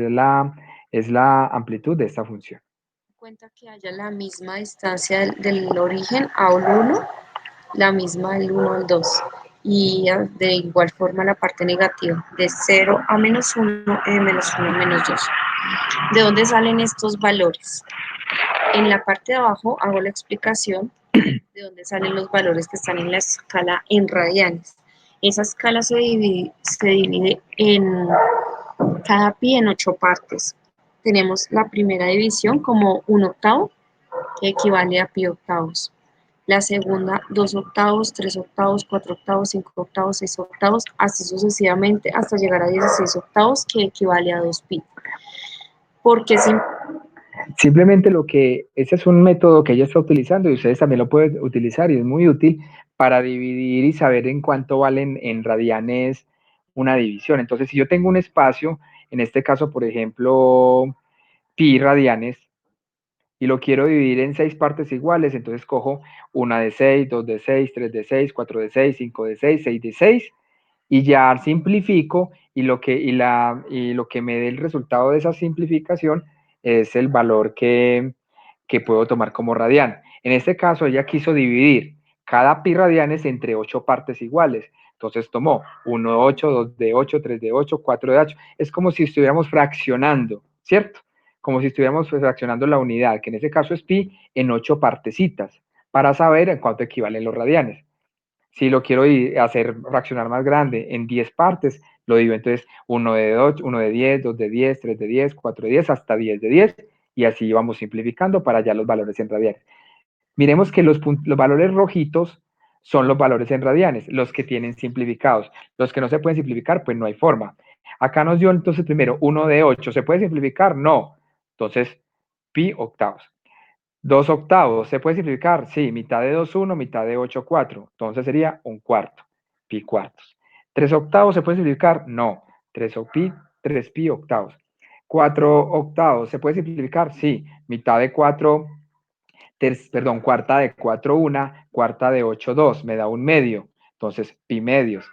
la amplitud de esta función. cuenta que haya la misma distancia del origen al 1, la misma del 1 al 2. Y de igual forma la parte negativa, de 0 a menos 1 y de menos 1 a menos 2. ¿De dónde salen estos valores? En la parte de abajo hago la explicación de dónde salen los valores que están en la escala en radianes. Esa escala se divide en cada pi en 8 partes. Tenemos la primera división como 1 octavo, que equivale a pi octavos. La segunda, 2 octavos, 3 octavos, 4 octavos, 5 octavos, 6 octavos, así sucesivamente hasta llegar a 16 octavos, que equivale a 2 pi. Porque Simplemente ese es un método que ella está utilizando y ustedes también lo pueden utilizar y es muy útil para dividir y saber en cuánto valen en radianes una división. Entonces, si yo tengo un espacio, en este caso, por ejemplo, pi radianes, y lo quiero dividir en 6 partes iguales, entonces cojo una de 6, 2 de 6, 3 de 6, 4 de 6, 5 de 6, 6 de 6, y ya simplifico y lo que me dé el resultado de esa simplificación es el valor que puedo tomar como radian. En este caso, ella quiso dividir cada pi radianes entre 8 partes iguales. Entonces tomó 1 de 8, 2 de 8, 3 de 8, 4 de 8. Es como si estuviéramos fraccionando, ¿cierto? Como si estuviéramos fraccionando la unidad, que en ese caso es pi, en 8 partecitas, para saber en cuánto equivalen los radianes. Si lo quiero hacer fraccionar más grande en 10 partes, lo divido entonces 1 de 8, 1 de 10, 2 de 10, 3 de 10, 4 de 10, hasta 10 de 10, y así vamos simplificando para hallar los valores en radianes. Miremos que los valores rojitos son los valores en radianes, los que tienen simplificados. Los que no se pueden simplificar, pues no hay forma. Acá nos dio entonces primero 1 de 8. ¿Se puede simplificar? No. Entonces, pi octavos. 2 octavos, ¿se puede simplificar? Sí, mitad de 2, 1, mitad de 8, 4. Entonces sería un cuarto, pi cuartos. 3 octavos, ¿se puede simplificar? No. 3 pi octavos. 4 octavos, ¿se puede simplificar? Sí, mitad de 4, cuarta de 4, 1, cuarta de 8, 2, me da un medio. Entonces, pi medios.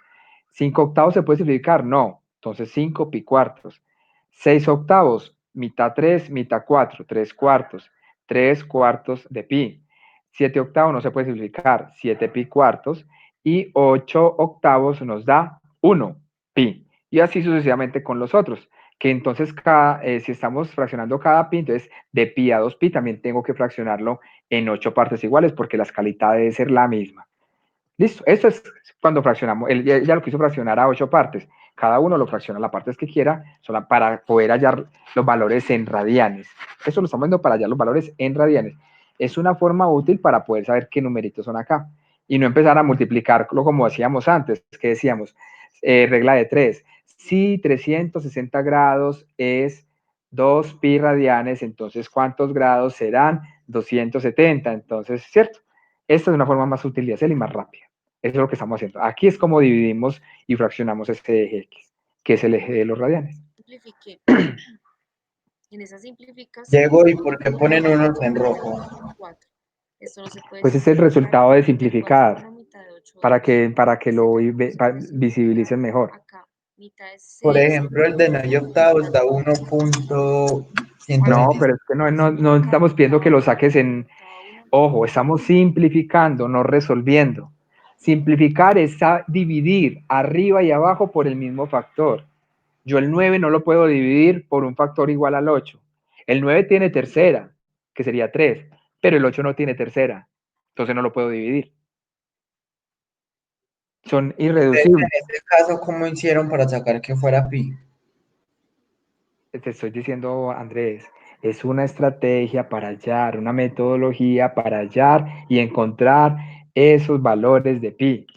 5 octavos, ¿se puede simplificar? No. Entonces, 5 pi cuartos. 6 octavos, mitad 3, mitad 4, 3 cuartos. 3 cuartos de pi. 7 octavos no se puede simplificar, 7 pi cuartos. Y 8 octavos nos da 1 pi. Y así sucesivamente con los otros. Que entonces, si estamos fraccionando cada pi, entonces de pi a 2 pi también tengo que fraccionarlo en 8 partes iguales porque la escalita debe ser la misma. Listo, eso es cuando fraccionamos, ella lo quiso fraccionar a 8 partes, cada uno lo fracciona a las partes que quiera para poder hallar los valores en radianes. Eso lo estamos viendo para hallar los valores en radianes. Es una forma útil para poder saber qué numeritos son acá y no empezar a multiplicarlo como decíamos antes, que decíamos, regla de 3. Si 360 grados es 2 pi radianes, entonces ¿cuántos grados serán? 270, entonces, ¿cierto? Esta es una forma más útil de hacerlo y más rápida. Eso es lo que estamos haciendo. Aquí es como dividimos y fraccionamos este eje X, que es el eje de los radianes. simplifiqué. En esa simplificación, Diego, ¿y por qué ponen unos en rojo? 4. Esto no se puede Pues es el simplificar. resultado de Mitad de 4, simplificar, 1, mitad de 8, para 2. que Se lo calcula si puede visibilicen simplificar mejor. acá mitad es Por 6. ejemplo, el de 9 octavos da 1.125. No, pero es que no estamos pidiendo que lo saques en... Ojo, estamos simplificando, no resolviendo. Simplificar es dividir arriba y abajo por el mismo factor. Yo el 9 no lo puedo dividir por un factor igual al 8. El 9 tiene tercera, que sería 3, pero el 8 no tiene tercera, entonces no lo puedo dividir. Son En irreducibles. este caso, ¿cómo hicieron para sacar que fuera pi? Te estoy diciendo, Andrés, es una estrategia para hallar, una metodología para hallar y encontrar esos valores de pi.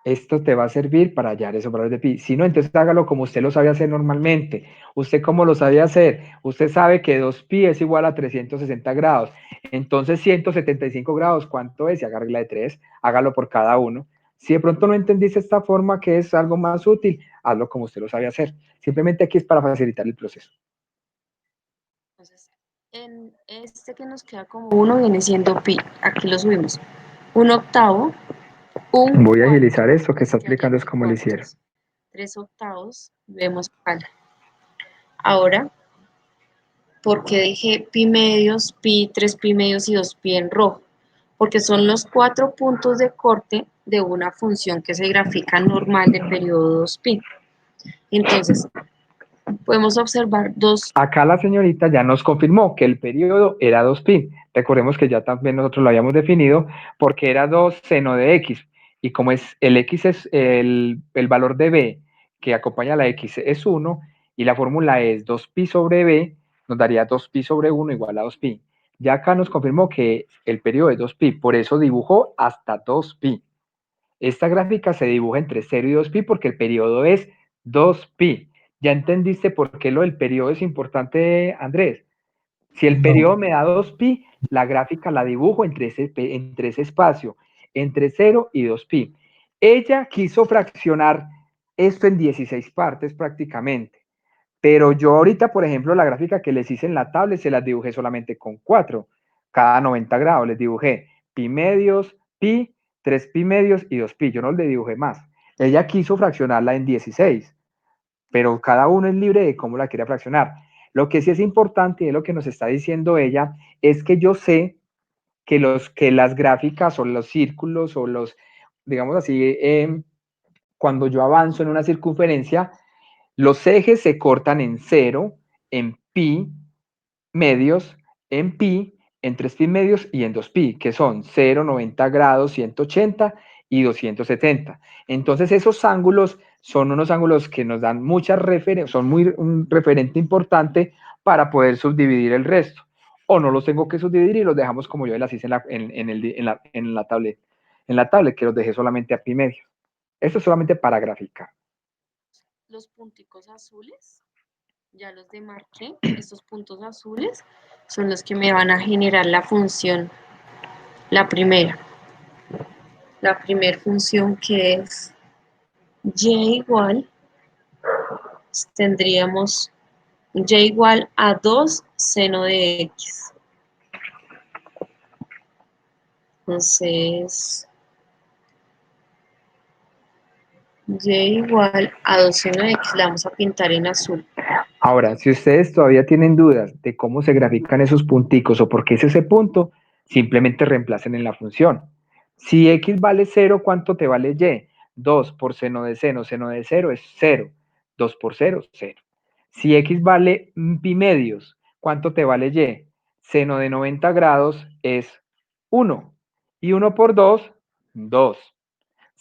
Esto te va a servir para hallar esos valores de pi. Si no, entonces hágalo como usted lo sabe hacer normalmente. ¿Usted cómo lo sabe hacer? Usted sabe que 2pi es igual a 360 grados. Entonces, 175 grados, ¿cuánto es? Y haga regla de 3, hágalo por cada uno. Si de pronto no entendiste esta forma que es algo más útil, hazlo como usted lo sabe hacer. Simplemente aquí es para facilitar el proceso. Entonces, en este que nos queda como 1 viene siendo pi. Aquí lo subimos. 1 octavo, un Voy a cuarto, agilizar esto que está que haya explicando es cómo lo hicieron. cuartos. 3 octavos, vemos acá. Ahora, ¿por qué dejé pi medios, pi, 3 pi medios y 2 pi en rojo? Porque son los 4 puntos de corte de una función que se grafica normal de periodo 2pi. Entonces, podemos observar dos. Acá la señorita ya nos confirmó que el periodo era 2pi. Recordemos que ya también nosotros lo habíamos definido porque era 2 seno de x. Y como es el x es el valor de b que acompaña a la x es 1 y la fórmula es 2pi sobre b, nos daría 2pi sobre 1 igual a 2pi. Ya acá nos confirmó que el periodo es 2pi, por eso dibujó hasta 2pi. Esta gráfica se dibuja entre 0 y 2pi porque el periodo es 2pi. ¿Ya entendiste por qué lo del periodo es importante, Andrés? Si el No. periodo me da 2pi, la gráfica la dibujo entre ese espacio, entre 0 y 2pi. Ella quiso fraccionar esto en 16 partes prácticamente. Pero yo ahorita, por ejemplo, la gráfica que les hice en la tablet se las dibujé solamente con 4. Cada 90 grados les dibujé pi medios, pi, 3 pi medios y 2 pi. Yo no le dibujé más. Ella quiso fraccionarla en 16, pero cada uno es libre de cómo la quiera fraccionar. Lo que sí es importante y es lo que nos está diciendo ella es que yo sé que las gráficas o los círculos o los, digamos así, cuando yo avanzo en una circunferencia, los ejes se cortan en 0, en pi medios, en pi, en 3 pi medios y en 2 pi, que son 0, 90 grados, 180 y 270. Entonces esos ángulos son unos ángulos que nos dan muchas referencias, son un referente importante para poder subdividir el resto. O no los tengo que subdividir y los dejamos como yo las hice en la tablet. En la tablet que los dejé solamente a pi medios. Esto es solamente para graficar. Los punticos azules, ya los demarqué. Estos puntos azules son los que me van a generar la función, la primera función que es y igual, tendríamos y igual a 2 seno de x. Entonces, y igual a 2 seno de x la vamos a pintar en azul. Ahora, si ustedes todavía tienen dudas de cómo se grafican esos punticos o por qué es ese punto, simplemente reemplacen en la función. Si x vale 0, ¿cuánto te vale y? 2 por seno de 0 es 0. 2 por 0, 0. Si x vale pi medios, ¿cuánto te vale y? Seno de 90 grados es 1. Y 1 por 2, 2.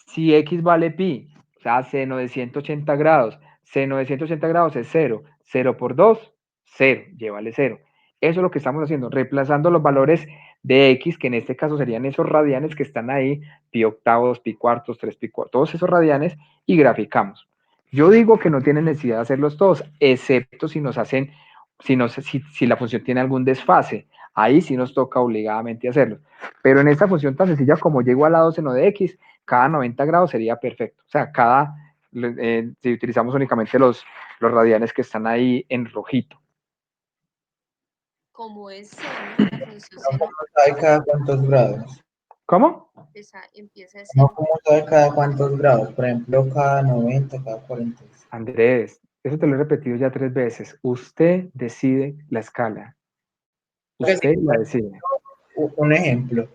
Si x vale pi, o sea, seno de 180 grados, seno de 180 grados es 0. 0 por 2, 0, y vale 0. Eso es lo que estamos haciendo, reemplazando los valores de x, que en este caso serían esos radianes que están ahí, pi octavos, pi cuartos, 3 pi cuartos, todos esos radianes, y graficamos. Yo digo que no tienen necesidad de hacerlos todos, excepto si nos hacen, si la función tiene algún desfase. Ahí sí nos toca obligadamente hacerlo. Pero en esta función tan sencilla como y igual a 2 seno de x, cada 90 grados sería perfecto. O sea, si utilizamos únicamente los radianes que están ahí en rojito. Como es seno, la función seno, ¿Hay cada cuántos grados? ¿Cómo? Empieza de No, 0. ¿cómo sabe cada cuántos grados? Por ejemplo, cada 90, cada 40. Andrés, eso te lo he repetido ya 3 veces. Usted decide la escala. Porque si, Usted por la decide. ejemplo, un ejemplo,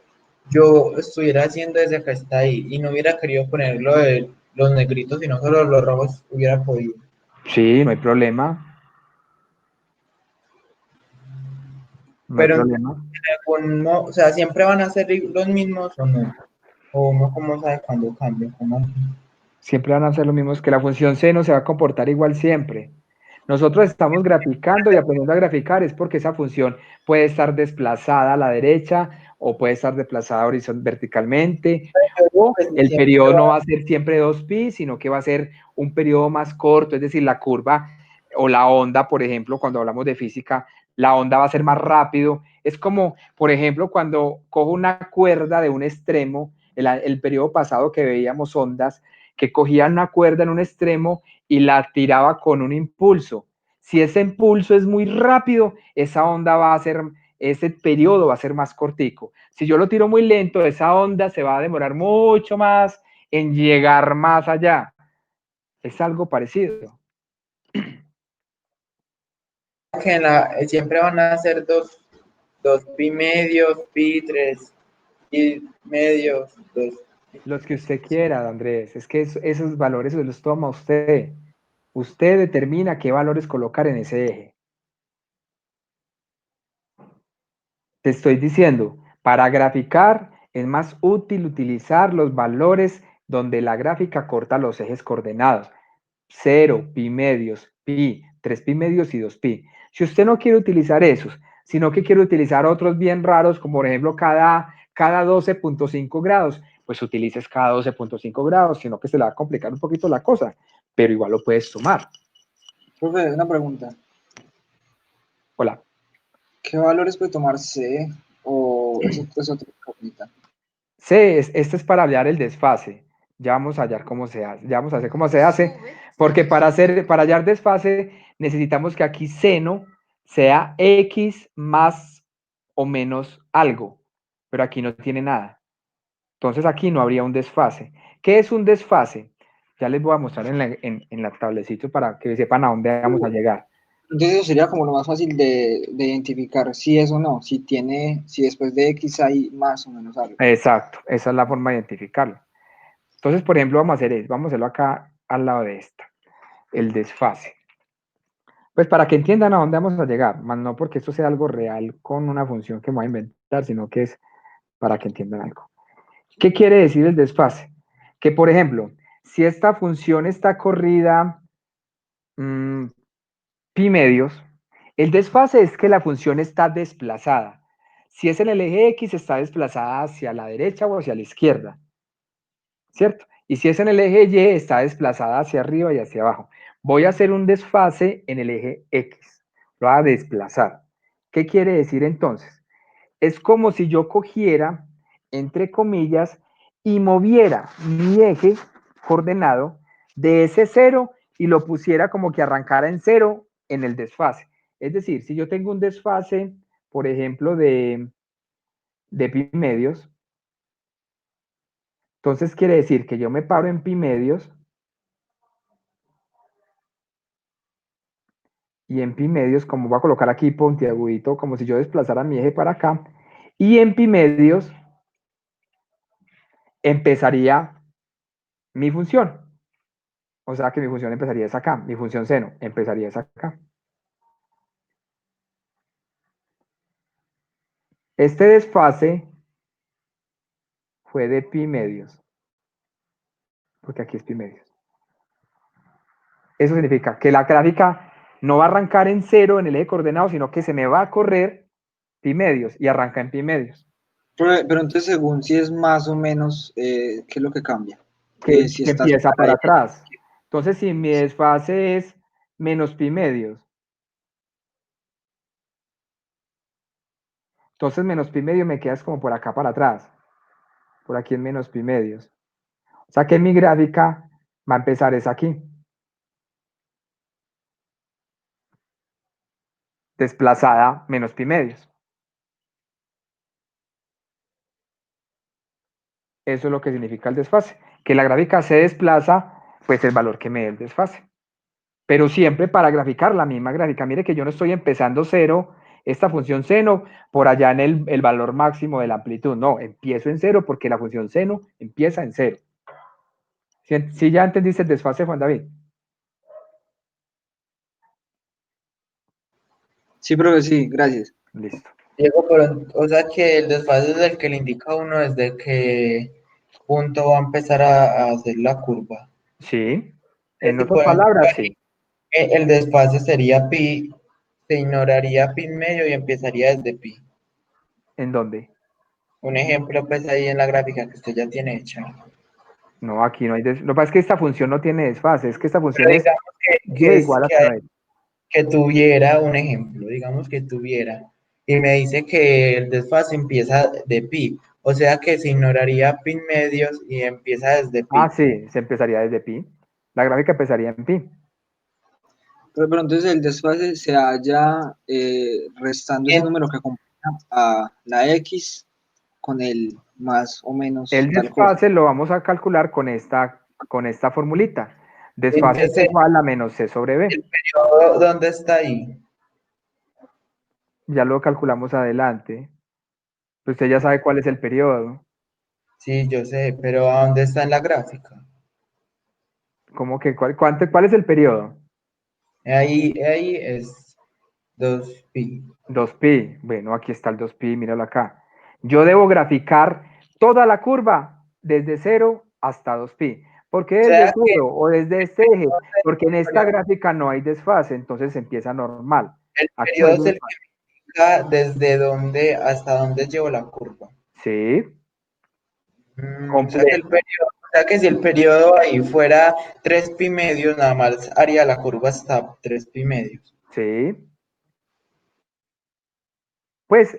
yo estuviera haciendo ese que está ahí y no hubiera querido poner lo de los negritos, sino solo los rojos, hubiera podido. Sí, no hay problema. No hay Pero problema. o sea, siempre van a ser los mismos o no. O uno cómo sabe cuándo cambia. Siempre van a ser lo mismo, que la función seno se va a comportar igual siempre. Nosotros estamos graficando y aprendiendo a graficar es porque esa función puede estar desplazada a la derecha o puede estar desplazada verticalmente, o Pues el siempre periodo no va- va a ser siempre 2pi, sino que va a ser un periodo más corto, es decir, la curva o la onda, por ejemplo, cuando hablamos de física, la onda va a ser más rápido. Es como, por ejemplo, cuando cojo una cuerda de un extremo, el periodo pasado que veíamos ondas, que cogían una cuerda en un extremo y la tiraba con un impulso. Si ese impulso es muy rápido, esa onda va a ser, ese periodo va a ser más cortico. Si yo lo tiro muy lento, esa onda se va a demorar mucho más en llegar más allá. Es algo parecido. que siempre van a ser dos pi medios, pi, tres pi medios, dos. Los que usted quiera, Andrés. Es que esos valores se los toma usted. Usted determina qué valores colocar en ese eje. Te estoy diciendo, para graficar es más útil utilizar los valores donde la gráfica corta los ejes coordenados. 0, pi medios, pi, 3 pi medios y 2 pi. Si usted no quiere utilizar esos, sino que quiere utilizar otros bien raros, como por ejemplo cada 12.5 grados, pues utilices cada 12.5 grados, sino que se le va a complicar un poquito la cosa, pero igual lo puedes sumar. Profe, una pregunta. Hola. ¿Qué valores puede tomar C o eso es otra incógnita? C, este es para hallar el desfase. Ya vamos a hallar cómo se hace. Ya vamos a hacer cómo se hace. Porque para hallar desfase necesitamos que aquí seno sea X más o menos algo. Pero aquí no tiene nada. Entonces aquí no habría un desfase. ¿Qué es un desfase? Ya les voy a mostrar en la tablecito para que sepan a dónde vamos a llegar. Entonces eso sería como lo más fácil de identificar si es o no, si después de X hay más o menos algo. Exacto, esa es la forma de identificarlo. Entonces, por ejemplo, vamos a hacerlo acá al lado de esta, el desfase. Pues para que entiendan a dónde vamos a llegar, más no porque esto sea algo real con una función que me voy a inventar, sino que es para que entiendan algo. ¿Qué quiere decir el desfase? Que, por ejemplo, si esta función está corrida pi medios, el desfase es que la función está desplazada. Si es en el eje X, está desplazada hacia la derecha o hacia la izquierda, ¿cierto? Y si es en el eje Y, está desplazada hacia arriba y hacia abajo. Voy a hacer un desfase en el eje X. Lo voy a desplazar. ¿Qué quiere decir entonces? Es como si yo cogiera, entre comillas, y moviera mi eje coordenado de ese cero y lo pusiera como que arrancara en cero en el desfase. Es decir, si yo tengo un desfase, por ejemplo, de pi medios, entonces quiere decir que yo me paro en pi medios y en pi medios, como voy a colocar aquí puntiagudito, como si yo desplazara mi eje para acá, y en pi medios empezaría mi función. O sea que mi función empezaría es acá, mi función seno empezaría es acá. Este desfase fue de pi medios, porque aquí es pi medios. Eso significa que la gráfica no va a arrancar en cero en el eje coordenado, sino que se me va a correr pi medios y arranca en pi medios. Pero entonces según si es más o menos, ¿qué es lo que cambia? Si Que estás empieza para para ahí. atrás. Entonces, si mi desfase es menos pi medios, entonces menos pi medio me quedas como por acá para atrás. Por aquí en menos pi medios. O sea que mi gráfica va a empezar es aquí. Desplazada menos pi medios. Eso es lo que significa el desfase. Que la gráfica se desplaza, pues el valor que me dé el desfase. Pero siempre para graficar la misma gráfica. Mire que yo no estoy empezando cero, esta función seno, por allá en el valor máximo de la amplitud. No, empiezo en cero porque la función seno empieza en cero. ¿Sí ya entendiste el desfase, Juan David? Sí, profe, sí, gracias. Listo. Diego, pero, o sea que el desfase es el que le indica a uno desde qué punto va a empezar a hacer la curva. Sí. En Si, otras por ejemplo, palabras, sí. el desfase sería pi, se ignoraría pi medio y empezaría desde pi. ¿En dónde? Un ejemplo, pues ahí en la gráfica que usted ya tiene hecha. No, aquí no hay desfase. Lo que pasa es que esta función no tiene desfase, es que esta función Pero es digamos y igual a saber. que tuviera un ejemplo, digamos que tuviera, y me dice que el desfase empieza de pi, o sea que se ignoraría pi medios y empieza desde Ah, pi. sí, se empezaría desde pi. La gráfica empezaría en pi. Pero entonces el desfase se halla restando ese En- número que acompaña a la X con el más o menos El tal cosa. desfase lo vamos a calcular con esta formulita. Desfase es Entonces, igual a menos c sobre el b. periodo, ¿dónde está ahí? Ya lo calculamos adelante. Usted ya sabe cuál es el periodo. Sí, yo sé, pero ¿a dónde está en la gráfica? ¿Cómo que cuál es el periodo? Ahí es 2pi. 2pi. Bueno, aquí está el 2pi, míralo acá. Yo debo graficar toda la curva desde 0 hasta 2pi. ¿Por qué O desde sea que 0 o desde el este eje? periodo, Porque en esta gráfica no hay desfase, entonces empieza normal. el Aquí no periodo hay es el desfase. que indica desde dónde hasta dónde llevo la curva. Sí, O sea que el completo. periodo, o sea que si el periodo ahí fuera 3 pi medios, nada más haría la curva hasta 3 pi medios. Sí. Pues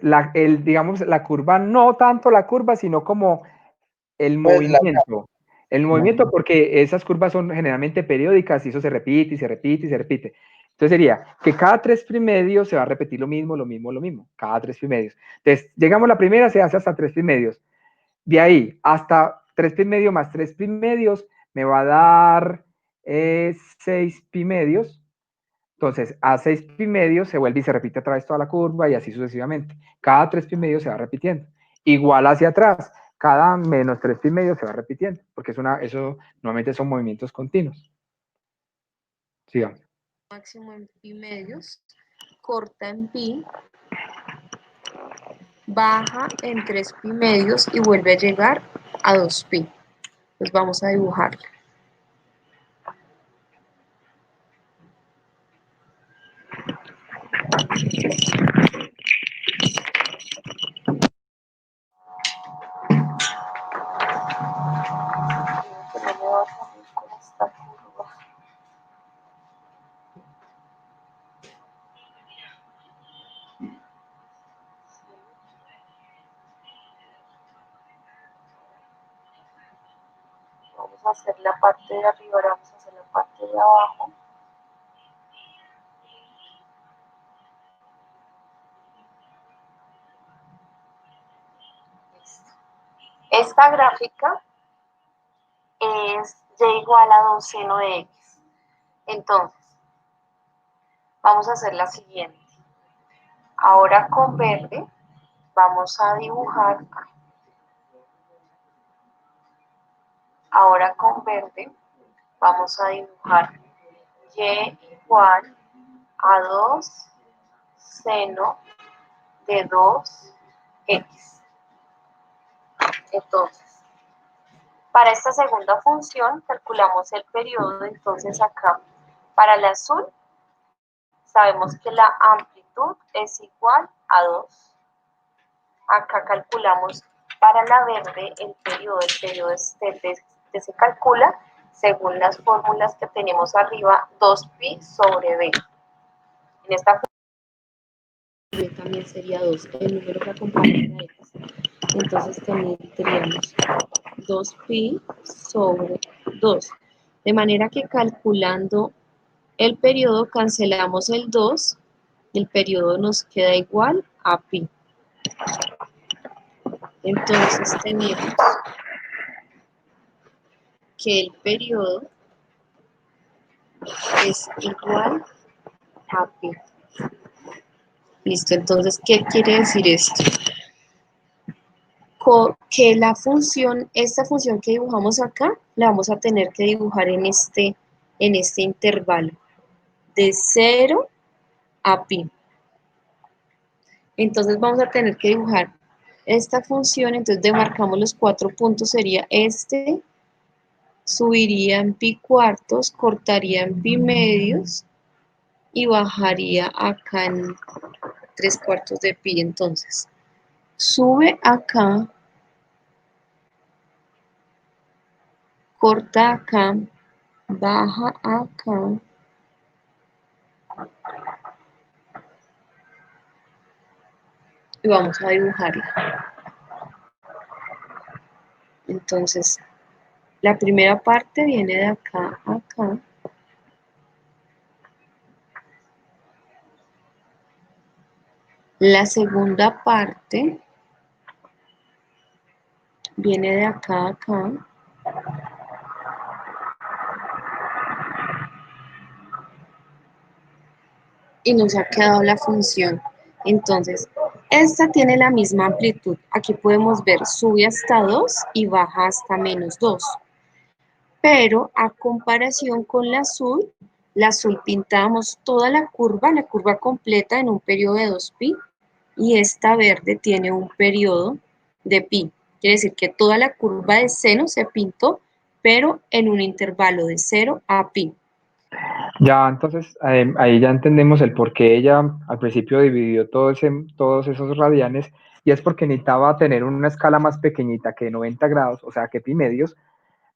digamos, la curva, no tanto la curva, sino como el Pues la movimiento. El movimiento, porque esas curvas son generalmente periódicas y eso se repite y se repite y se repite. Entonces sería que cada 3 primedios se va a repetir lo mismo, lo mismo, lo mismo. Cada 3 primedios. Entonces, llegamos a la primera, se hace hasta 3 primedios. De ahí hasta 3 primedios más 3 primedios me va a dar 6 primedios. Entonces, a 6 pi medios se vuelve y se repite otra vez toda la curva y así sucesivamente. Cada 3 pi medios se va repitiendo. Igual hacia atrás, cada menos 3 pi medios se va repitiendo, porque eso normalmente son movimientos continuos. Sigamos. Máximo en pi medios, corta en pi, baja en 3 pi medios y vuelve a llegar a 2 pi. Pues vamos a dibujarla. Vamos a hacer la parte de arriba, ahora vamos a hacer la parte de abajo. Listo. Esta gráfica es y igual a 2 seno de x. Entonces, vamos a hacer la siguiente. Ahora con verde vamos a dibujar, ahora con verde vamos a dibujar y igual a 2 seno de 2x. Entonces, para esta segunda función calculamos el periodo, entonces acá para el azul sabemos que la amplitud es igual a 2. Acá calculamos para la verde el periodo se calcula según las fórmulas que tenemos arriba, 2pi sobre b. En esta b también sería 2, el número que acompaña a x. Entonces tendríamos 2pi sobre 2. De manera que calculando el periodo cancelamos el 2 y el periodo nos queda igual a pi. Entonces tenemos que el periodo es igual a pi. Listo, entonces, ¿qué quiere decir esto? Que la función, esta función que dibujamos acá, la vamos a tener que dibujar en este intervalo, de 0 a pi. Entonces vamos a tener que dibujar esta función, entonces demarcamos los 4 puntos, sería este, subiría en pi cuartos, cortaría en pi medios y bajaría acá en 3/4 de pi. Entonces, sube acá, corta acá, baja acá, y vamos a dibujarla. Entonces, la primera parte viene de acá a acá. La segunda parte viene de acá a acá. Y nos ha quedado la función. Entonces, esta tiene la misma amplitud. Aquí podemos ver, sube hasta 2 y baja hasta -2. Pero a comparación con la azul pintamos toda la curva completa en un periodo de 2pi, y esta verde tiene un periodo de pi. Quiere decir que toda la curva de seno se pintó, pero en un intervalo de 0 a pi. Ya, entonces ahí ya entendemos el por qué ella al principio dividió todos esos radianes, y es porque necesitaba tener una escala más pequeñita que 90 grados, o sea que pi medios,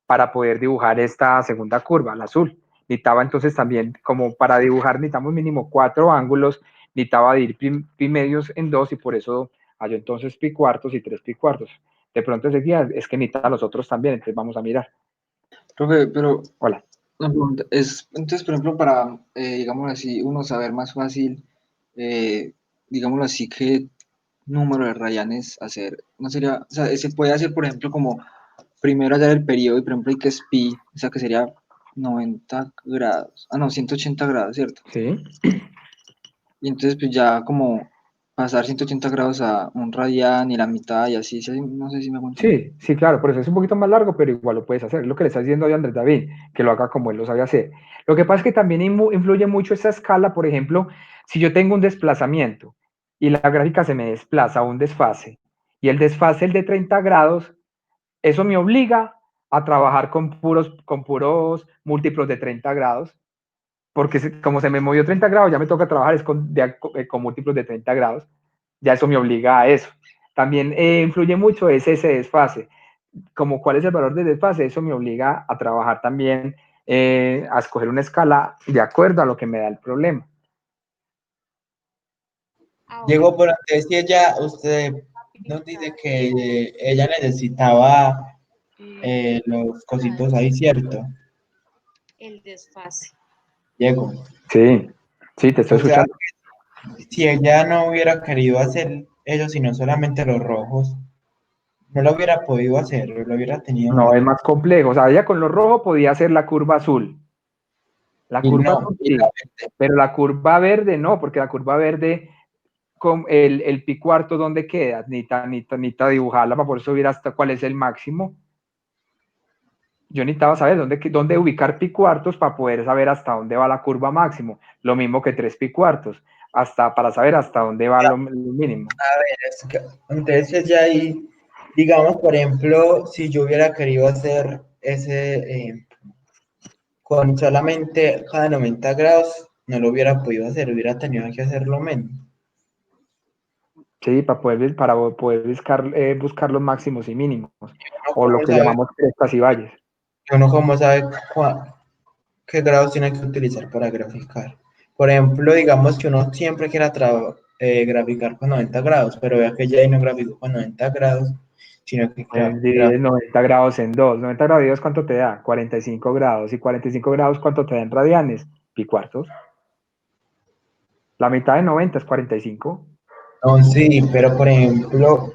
para poder dibujar esta segunda curva, la azul. Necesitaba entonces también, como para dibujar necesitamos mínimo 4 ángulos, necesitaba dividir pi medios en 2, y por eso hay entonces pi cuartos y 3 pi cuartos. De pronto decía, es que necesita los otros también, entonces vamos a mirar. Profe, pero Hola. una pregunta es, entonces, por ejemplo, para, digámoslo así, uno saber más fácil, digámoslo así, qué número de rayanes hacer, no sería, o sea, se puede hacer, por ejemplo, como primero hallar el periodo, y por ejemplo, hay que es pi, o sea, que sería 90 grados, no, 180 grados, ¿cierto? Sí. Y entonces, pues ya como pasar 180 grados a un radian y la mitad y así, no sé si me hago entender. Sí, sí, claro, por eso es un poquito más largo, pero igual lo puedes hacer. Es lo que le está diciendo hoy Andrés David, que lo haga como él lo sabe hacer. Lo que pasa es que también influye mucho esa escala. Por ejemplo, si yo tengo un desplazamiento y la gráfica se me desplaza a un desfase, y el desfase es de 30 grados, eso me obliga a trabajar con puros múltiplos de 30 grados, porque como se me movió 30 grados, ya me toca trabajar es con múltiplos de 30 grados, ya eso me obliga a eso. También influye mucho ese desfase, como cuál es el valor de desfase, eso me obliga a trabajar también, a escoger una escala de acuerdo a lo que me da el problema. Ahora, Diego, pero antes si ella, usted nos dice que ella necesitaba los cositos ahí, ¿cierto? el desfase. Diego, Sí, sí, te estoy o sea, escuchando. si ella no hubiera querido hacer ellos, sino solamente los rojos, no lo hubiera podido hacer, lo hubiera tenido No, más. es más complejo. O sea, ella con lo rojo podía hacer la curva azul. La Y curva no, azul y la sí, pero la curva verde no, porque la curva verde, con el pi cuarto, ¿dónde queda? Necesita dibujarla para poder subir hasta cuál es el máximo. Yo necesitaba saber dónde ubicar pi cuartos para poder saber hasta dónde va la curva máximo. Lo mismo que 3 pi cuartos, para saber hasta dónde va lo mínimo. entonces ya ahí, digamos, por ejemplo, si yo hubiera querido hacer ese con solamente cada 90 grados, no lo hubiera podido hacer, hubiera tenido que hacerlo menos. Sí, para poder buscar los máximos y mínimos, ¿Uno o lo cómo que sabe, llamamos crestas y valles. uno cómo sabe qué grados tiene que utilizar para graficar? Por ejemplo, digamos que uno siempre quiera graficar con 90 grados, pero vea que ya ahí no graficó con 90 grados, sino que Divides 90 grados en 2. 90 grados de 2, ¿cuánto te da? 45 grados. ¿Y 45 grados cuánto te da en radianes? Pi cuartos. La mitad de 90 es 45. no, sí, pero por ejemplo,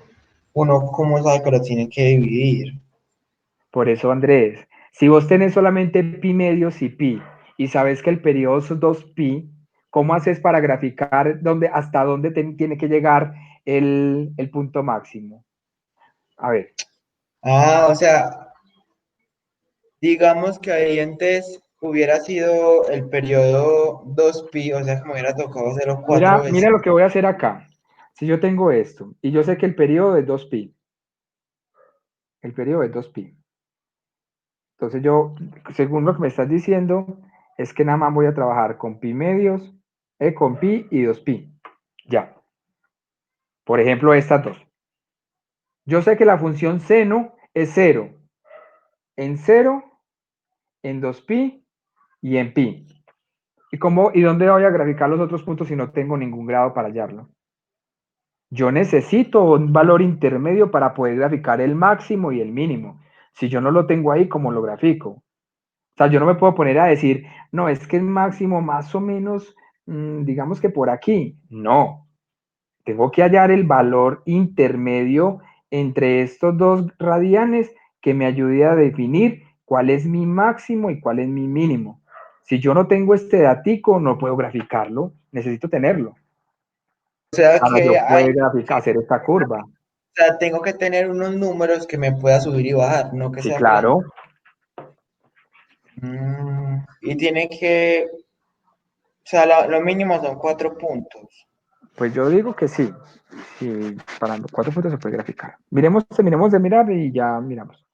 uno cómo sabe que lo tiene que dividir. Por eso, Andrés, Si vos tenés solamente pi medios y pi, y sabes que el periodo es 2pi, ¿cómo haces para graficar hasta dónde tiene que llegar el punto máximo? A ver. O sea, digamos que ahí antes hubiera sido el periodo 2pi, o sea, que me hubiera tocado hacerlo cuatro Mira veces. lo que voy a hacer acá. Si yo tengo esto, y yo sé que el periodo es 2pi, el periodo es 2pi. Entonces yo, según lo que me estás diciendo, es que nada más voy a trabajar con pi medios, con pi y 2pi. Ya. Por ejemplo, estas dos. Yo sé que la función seno es 0 en 0, en 2pi y en pi. ¿Y dónde voy a graficar los otros puntos si no tengo ningún grado para hallarlo? Yo necesito un valor intermedio para poder graficar el máximo y el mínimo. Si yo no lo tengo ahí, ¿cómo lo grafico? O sea, yo no me puedo poner a decir, no, es que el máximo más o menos, digamos que por aquí. No, tengo que hallar el valor intermedio entre estos dos radianes que me ayude a definir cuál es mi máximo y cuál es mi mínimo. Si yo no tengo este datico, no puedo graficarlo, necesito tenerlo O sea para que yo hay, poder hacer esta curva. o sea, tengo que tener unos números que me pueda subir y bajar, no que Sí, sea plano. claro. Y tiene que, o sea, lo mínimo son 4 puntos. Pues yo digo que sí. Sí, para los 4 puntos se puede graficar. Terminemos de mirar y ya miramos.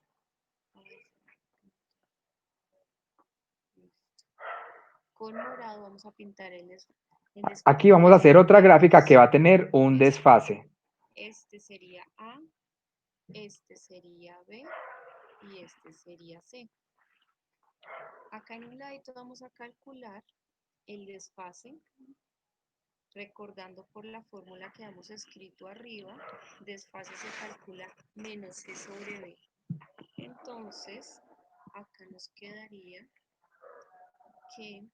Con morado vamos a pintar el Aquí desfase. vamos a hacer otra gráfica que va a tener un desfase. Este sería A, este sería B y este sería C. Acá en un ladito vamos a calcular el desfase, recordando por la fórmula que hemos escrito arriba, desfase se calcula menos C sobre B. Entonces, acá nos quedaría que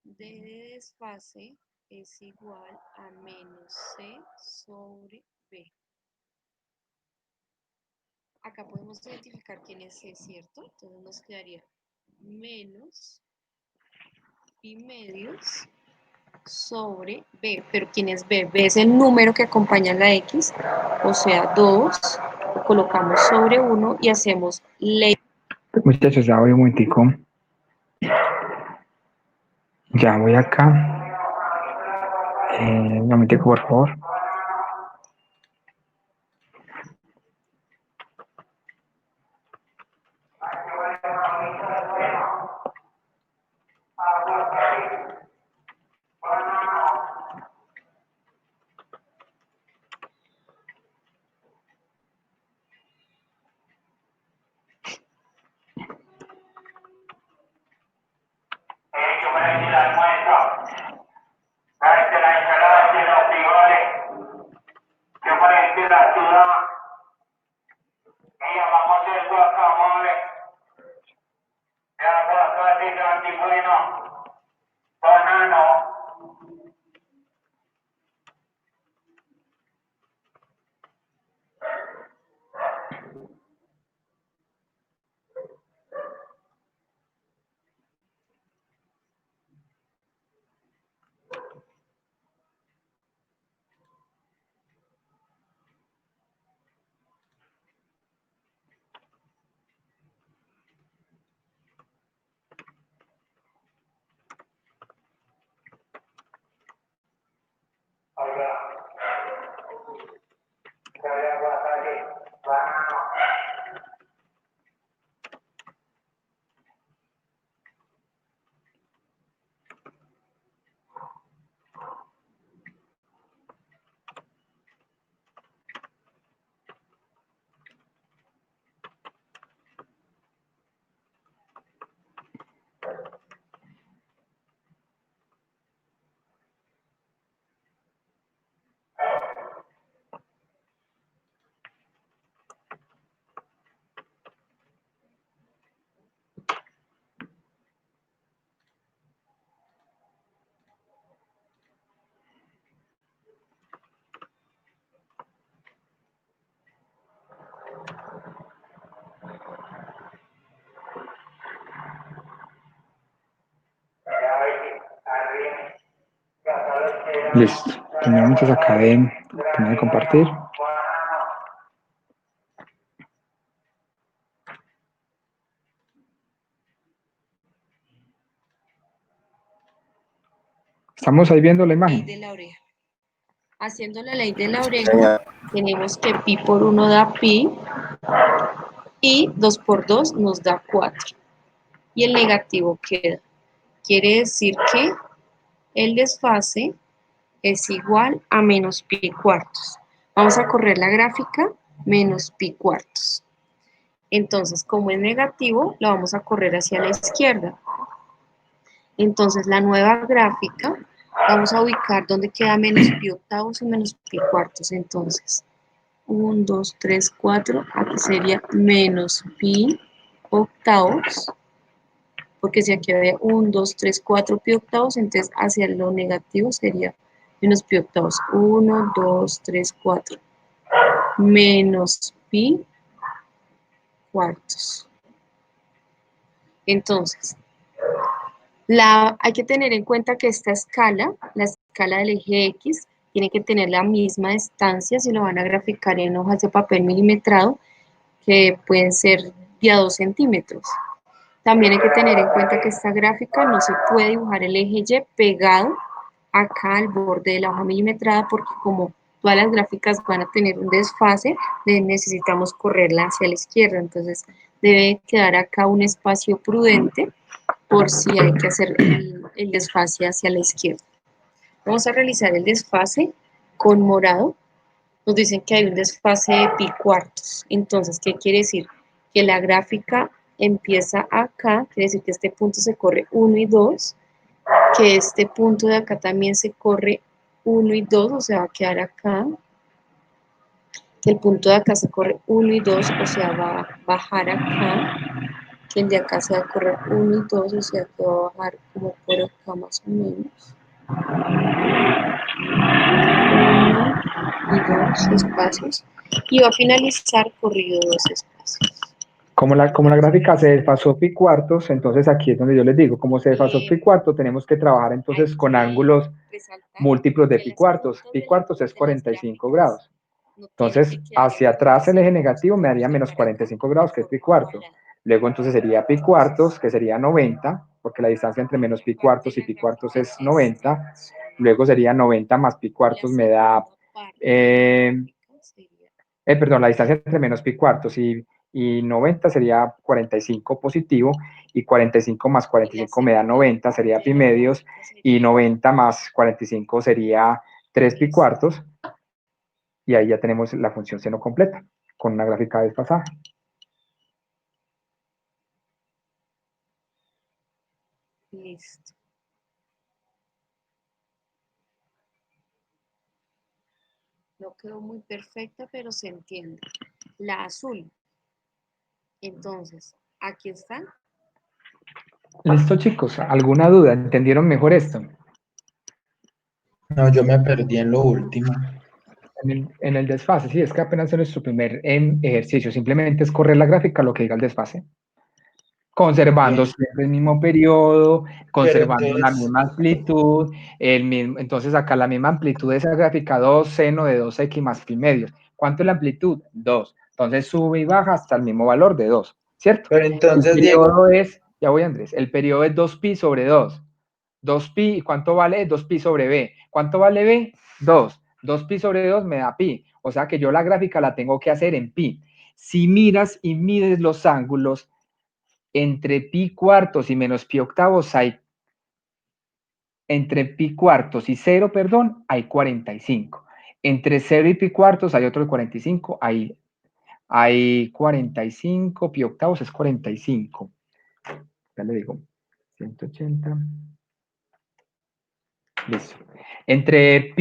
D de desfase es igual a menos C sobre B. Acá podemos identificar quién es C, ¿cierto? Entonces nos quedaría menos pi medios sobre B. ¿Pero quién es B? B es el número que acompaña a la X, o sea, 2. Colocamos sobre 1 y hacemos ley. Muchachos, ya voy un momentico. Ya voy acá. Un momentico, por favor. Listo. Primero entonces acá de compartir. Estamos ahí viendo la Ley imagen. de la oreja. Haciendo la ley de la Sí, oreja, señor. tenemos que pi por 1 da pi y 2 por 2 nos da 4. Y el negativo queda. Quiere decir que el desfase es igual a menos pi cuartos. Vamos a correr la gráfica menos pi cuartos. Entonces, como es negativo, lo vamos a correr hacia la izquierda. Entonces, la nueva gráfica, vamos a ubicar donde queda menos pi octavos y menos pi cuartos. Entonces, 1, 2, 3, 4, aquí sería menos pi octavos, porque si aquí había 1, 2, 3, 4 pi octavos, entonces hacia lo negativo sería menos pi octavos. 1, 2, 3, 4. Menos pi cuartos. Entonces, hay que tener en cuenta que esta escala, la escala del eje X, tiene que tener la misma distancia si lo van a graficar en hojas de papel milimetrado, que pueden ser de a 2 centímetros. También hay que tener en cuenta que esta gráfica no se puede dibujar el eje Y pegado acá al borde de la hoja milimetrada, porque como todas las gráficas van a tener un desfase, necesitamos correrla hacia la izquierda. Entonces debe quedar acá un espacio prudente por si hay que hacer el desfase hacia la izquierda. Vamos a realizar el desfase con morado. Nos dicen que hay un desfase de pi cuartos. Entonces, ¿qué quiere decir? Que la gráfica empieza acá, quiere decir que este punto se corre 1 y 2, que este punto de acá también se corre 1 y 2, o sea, va a quedar acá, que el punto de acá se corre 1 y 2, o sea, va a bajar acá, que el de acá se va a correr 1 y 2, o sea, que va a bajar como por acá más o menos. 1 y 2 espacios, y va a finalizar corrido 2 espacios. Como la gráfica se desfasó pi cuartos, entonces aquí es donde yo les digo, como se desfasó pi cuartos, tenemos que trabajar entonces con ángulos múltiplos de pi cuartos. Pi cuartos es 45 grados. Entonces, hacia atrás el eje negativo me daría menos 45 grados, que es pi cuarto. Luego entonces sería pi cuartos, que sería 90, porque la distancia entre menos pi cuartos y pi cuartos es 90. Luego sería 90 más pi cuartos me da... perdón, la distancia entre menos pi cuartos y 90 sería 45 positivo, y 45 más 45 me da 90, sería pi medios, y 90 más 45 sería 3 pi cuartos, y ahí ya tenemos la función seno completa, con una gráfica desfasada. Listo. No quedó muy perfecta, pero se entiende. La azul. Entonces, aquí está. Listo, chicos, ¿alguna duda? ¿Entendieron mejor esto? No, yo me perdí en lo último. En el desfase, sí, es que apenas es nuestro primer ejercicio, simplemente es correr la gráfica, lo que diga el desfase, conservando Bien, siempre el mismo periodo, pero conservando la entonces, misma amplitud, entonces acá la misma amplitud de esa gráfica, 2 seno de 2x más pi medios. ¿Cuánto es la amplitud? 2. Entonces sube y baja hasta el mismo valor de 2, ¿cierto? pero El entonces, Diego, periodo es, ya voy Andrés, el periodo es 2pi sobre 2. 2pi, ¿y cuánto vale? 2pi sobre b. ¿Cuánto vale b? 2. 2pi sobre 2 me da pi. O sea que yo la gráfica la tengo que hacer en pi. Si miras y mides los ángulos, entre pi cuartos y menos pi octavos hay, entre pi cuartos y 0, perdón, hay 45. Entre 0 y pi cuartos hay otro de 45, hay 45, pi octavos es 45. Ya le digo, 180. Listo. Entre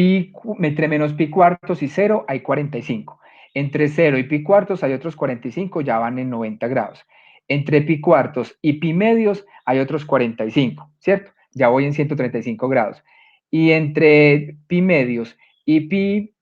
menos pi cuartos y 0 hay 45. Entre 0 y pi cuartos hay otros 45, ya van en 90 grados. Entre pi cuartos y pi medios hay otros 45, ¿cierto? Ya voy en 135 grados. Y entre pi medios y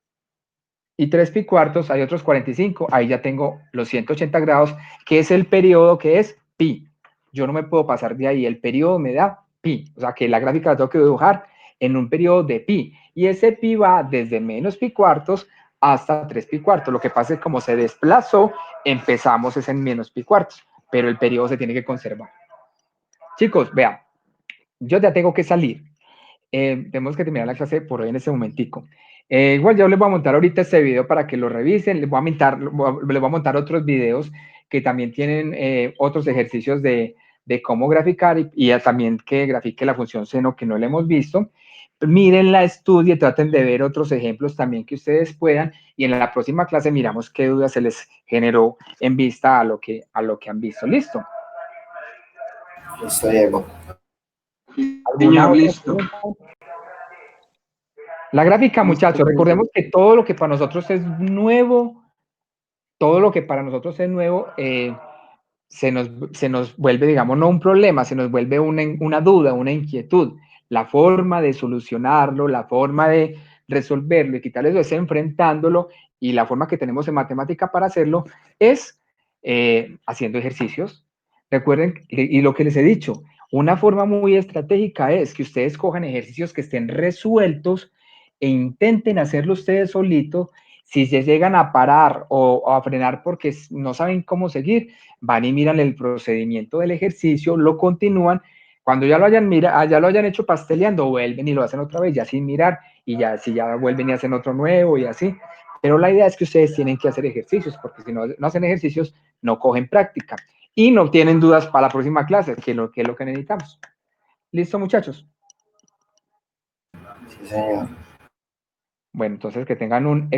3 pi cuartos hay otros 45, ahí ya tengo los 180 grados, que es el periodo que es pi. Yo no me puedo pasar de ahí, el periodo me da pi, o sea que la gráfica la tengo que dibujar en un periodo de pi, y ese pi va desde menos pi cuartos hasta 3 pi cuartos. Lo que pasa es que como se desplazó, empezamos es en menos pi cuartos, pero el periodo se tiene que conservar. Chicos, vean, yo ya tengo que salir. Tenemos que terminar la clase por hoy en ese momentico. Igual yo les voy a montar ahorita este video para que lo revisen. Les voy a montar otros videos que también tienen otros ejercicios de cómo graficar y también que grafique la función seno que no le hemos visto. Mírenla, estudien, traten de ver otros ejemplos también que ustedes puedan y en la próxima clase miramos qué dudas se les generó en vista a lo que han visto. ¿Listo? Listo, Diego. Señor, listo. La gráfica, Listo, muchachos, recordemos que todo lo que para nosotros es nuevo, se nos vuelve, digamos, no un problema, se nos vuelve una duda, una inquietud. La forma de solucionarlo, la forma de resolverlo y quitarle eso es enfrentándolo, y la forma que tenemos en matemática para hacerlo es haciendo ejercicios. Recuerden, y lo que les he dicho, una forma muy estratégica es que ustedes cojan ejercicios que estén resueltos e intenten hacerlo ustedes solitos. Si se llegan a parar o a frenar porque no saben cómo seguir, van y miran el procedimiento del ejercicio, lo continúan. Cuando ya lo hayan hecho pasteleando, vuelven y lo hacen otra vez, ya sin mirar, y ya si ya vuelven y hacen otro nuevo y así. Pero la idea es que ustedes tienen que hacer ejercicios, porque si no hacen ejercicios, no cogen práctica y no tienen dudas para la próxima clase, que es lo que necesitamos. ¿Listo, muchachos? Sí, señor. Bueno, entonces que tengan un